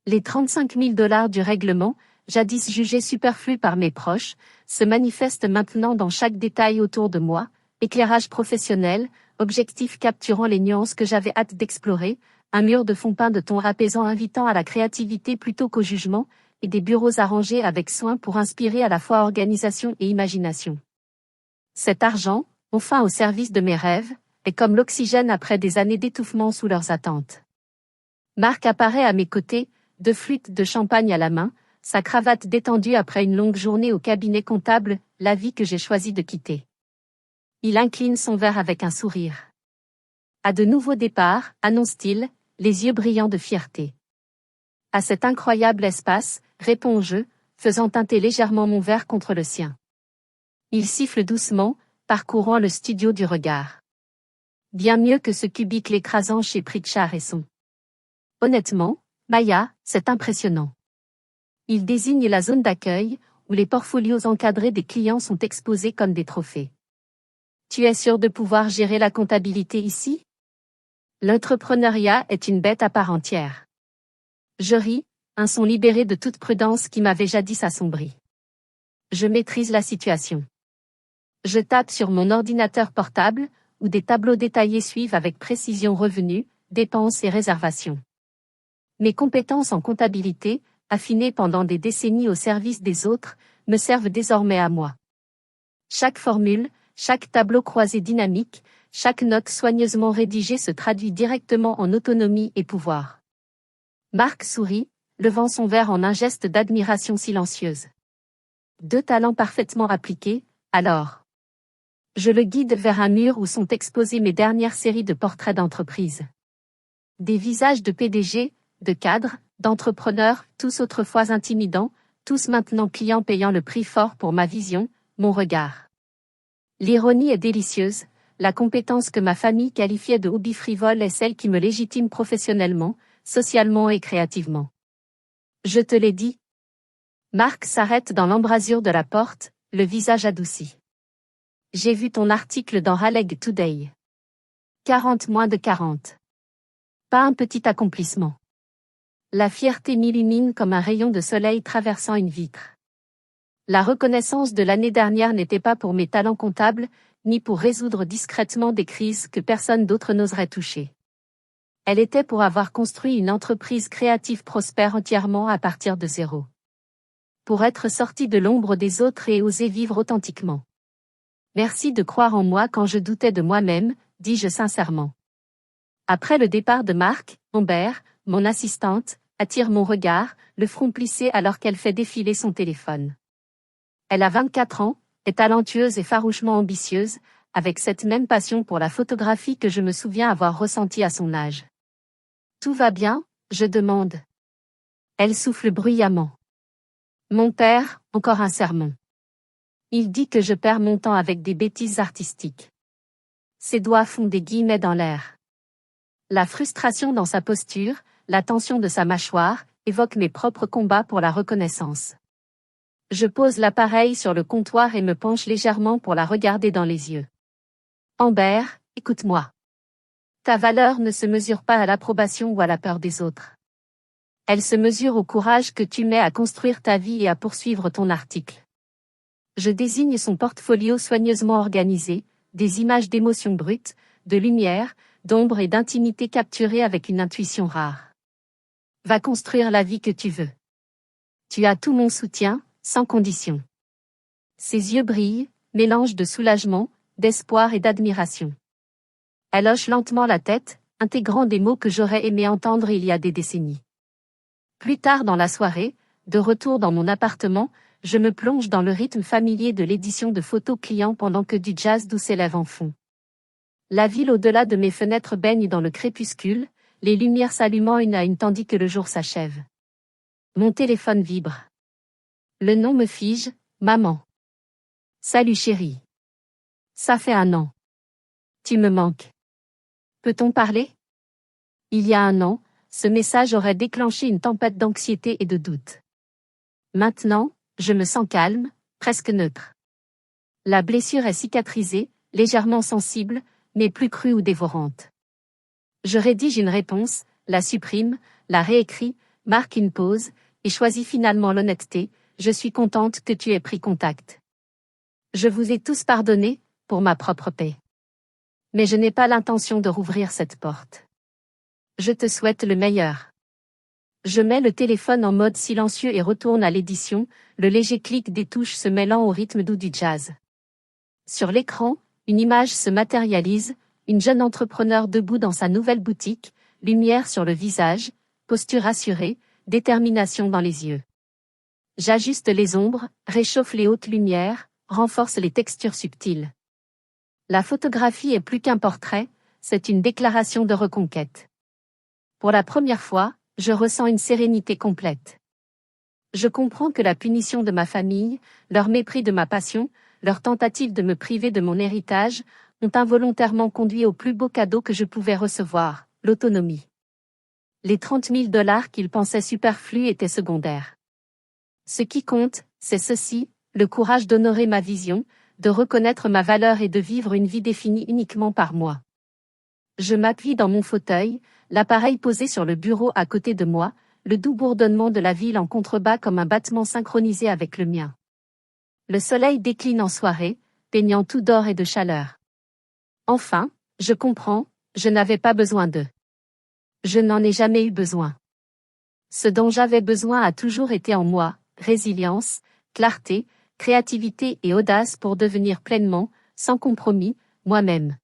Les 35 000 $ du règlement, jadis jugés superflus par mes proches, se manifestent maintenant dans chaque détail autour de moi, éclairage professionnel, objectif capturant les nuances que j'avais hâte d'explorer, un mur de fond peint de tons apaisants invitant à la créativité plutôt qu'au jugement, et des bureaux arrangés avec soin pour inspirer à la fois organisation et imagination. Cet argent, enfin au service de mes rêves, est comme l'oxygène après des années d'étouffement sous leurs attentes. Marc apparaît à mes côtés, 2 flûtes de champagne à la main, sa cravate détendue après une longue journée au cabinet comptable, la vie que j'ai choisi de quitter. Il incline son verre avec un sourire. À de nouveaux départs, annonce-t-il, les yeux brillants de fierté. À cet incroyable espace, réponds-je, faisant teinter légèrement mon verre contre le sien. Il siffle doucement, parcourant le studio du regard. Bien mieux que ce cubicle écrasant chez Pritchard et Son. Honnêtement, Maya, c'est impressionnant. Il désigne la zone d'accueil, où les portfolios encadrés des clients sont exposés comme des trophées. Tu es sûr de pouvoir gérer la comptabilité ici? L'entrepreneuriat est une bête à part entière. Je ris, un son libéré de toute prudence qui m'avait jadis assombri. Je maîtrise la situation. Je tape sur mon ordinateur portable, où des tableaux détaillés suivent avec précision revenus, dépenses et réservations. Mes compétences en comptabilité, affinées pendant des décennies au service des autres, me servent désormais à moi. Chaque formule, chaque tableau croisé dynamique, chaque note soigneusement rédigée se traduit directement en autonomie et pouvoir. Marc sourit, levant son verre en un geste d'admiration silencieuse. 2 talents parfaitement appliqués, alors. Je le guide vers un mur où sont exposées mes dernières séries de portraits d'entreprise. Des visages de PDG, de cadres, d'entrepreneurs, tous autrefois intimidants, tous maintenant clients payant le prix fort pour ma vision, mon regard. L'ironie est délicieuse, la compétence que ma famille qualifiait de hobby frivole est celle qui me légitime professionnellement, socialement et créativement. Je te l'ai dit. Marc s'arrête dans l'embrasure de la porte, le visage adouci. J'ai vu ton article dans Raleigh Today. 40 moins de 40. Pas un petit accomplissement. La fierté m'illumine comme un rayon de soleil traversant une vitre. La reconnaissance de l'année dernière n'était pas pour mes talents comptables, ni pour résoudre discrètement des crises que personne d'autre n'oserait toucher. Elle était pour avoir construit une entreprise créative prospère entièrement à partir de zéro. Pour être sorti de l'ombre des autres et oser vivre authentiquement. Merci de croire en moi quand je doutais de moi-même, dis-je sincèrement. Après le départ de Marc, Amber, mon assistante, attire mon regard, le front plissé alors qu'elle fait défiler son téléphone. Elle a 24 ans, est talentueuse et farouchement ambitieuse, avec cette même passion pour la photographie que je me souviens avoir ressentie à son âge. Tout va bien, je demande. Elle souffle bruyamment. Mon père, encore un sermon. Il dit que je perds mon temps avec des bêtises artistiques. Ses doigts font des guillemets dans l'air. La frustration dans sa posture, la tension de sa mâchoire, évoquent mes propres combats pour la reconnaissance. Je pose l'appareil sur le comptoir et me penche légèrement pour la regarder dans les yeux. Amber, écoute-moi. Ta valeur ne se mesure pas à l'approbation ou à la peur des autres. Elle se mesure au courage que tu mets à construire ta vie et à poursuivre ton article. Je désigne son portfolio soigneusement organisé, des images d'émotions brutes, de lumière, d'ombre et d'intimité capturées avec une intuition rare. Va construire la vie que tu veux. Tu as tout mon soutien, sans condition. Ses yeux brillent, mélange de soulagement, d'espoir et d'admiration. Elle hoche lentement la tête, intégrant des mots que j'aurais aimé entendre il y a des décennies. Plus tard dans la soirée, de retour dans mon appartement, je me plonge dans le rythme familier de l'édition de photos clients pendant que du jazz doux s'élève en fond. La ville au-delà de mes fenêtres baigne dans le crépuscule, les lumières s'allumant une à une tandis que le jour s'achève. Mon téléphone vibre. Le nom me fige, maman. Salut chérie. Ça fait 1 an. Tu me manques. Peut-on parler? Il y a 1 an, ce message aurait déclenché une tempête d'anxiété et de doute. Maintenant, je me sens calme, presque neutre. La blessure est cicatrisée, légèrement sensible, mais plus crue ou dévorante. Je rédige une réponse, la supprime, la réécris, marque une pause, et choisit finalement l'honnêteté. Je suis contente que tu aies pris contact. Je vous ai tous pardonné, pour ma propre paix. Mais je n'ai pas l'intention de rouvrir cette porte. Je te souhaite le meilleur. Je mets le téléphone en mode silencieux et retourne à l'édition, le léger clic des touches se mêlant au rythme doux du jazz. Sur l'écran, une image se matérialise, une jeune entrepreneur debout dans sa nouvelle boutique, lumière sur le visage, posture assurée, détermination dans les yeux. J'ajuste les ombres, réchauffe les hautes lumières, renforce les textures subtiles. La photographie est plus qu'un portrait, c'est une déclaration de reconquête. Pour la première fois, je ressens une sérénité complète. Je comprends que la punition de ma famille, leur mépris de ma passion, leur tentative de me priver de mon héritage, ont involontairement conduit au plus beau cadeau que je pouvais recevoir, l'autonomie. Les 30 000 $ qu'ils pensaient superflus étaient secondaires. Ce qui compte, c'est ceci, le courage d'honorer ma vision, de reconnaître ma valeur et de vivre une vie définie uniquement par moi. Je m'appuie dans mon fauteuil, l'appareil posé sur le bureau à côté de moi, le doux bourdonnement de la ville en contrebas comme un battement synchronisé avec le mien. Le soleil décline en soirée, peignant tout d'or et de chaleur. Enfin, je comprends, je n'avais pas besoin d'eux. Je n'en ai jamais eu besoin. Ce dont j'avais besoin a toujours été en moi, résilience, clarté, créativité et audace pour devenir pleinement, sans compromis, moi-même.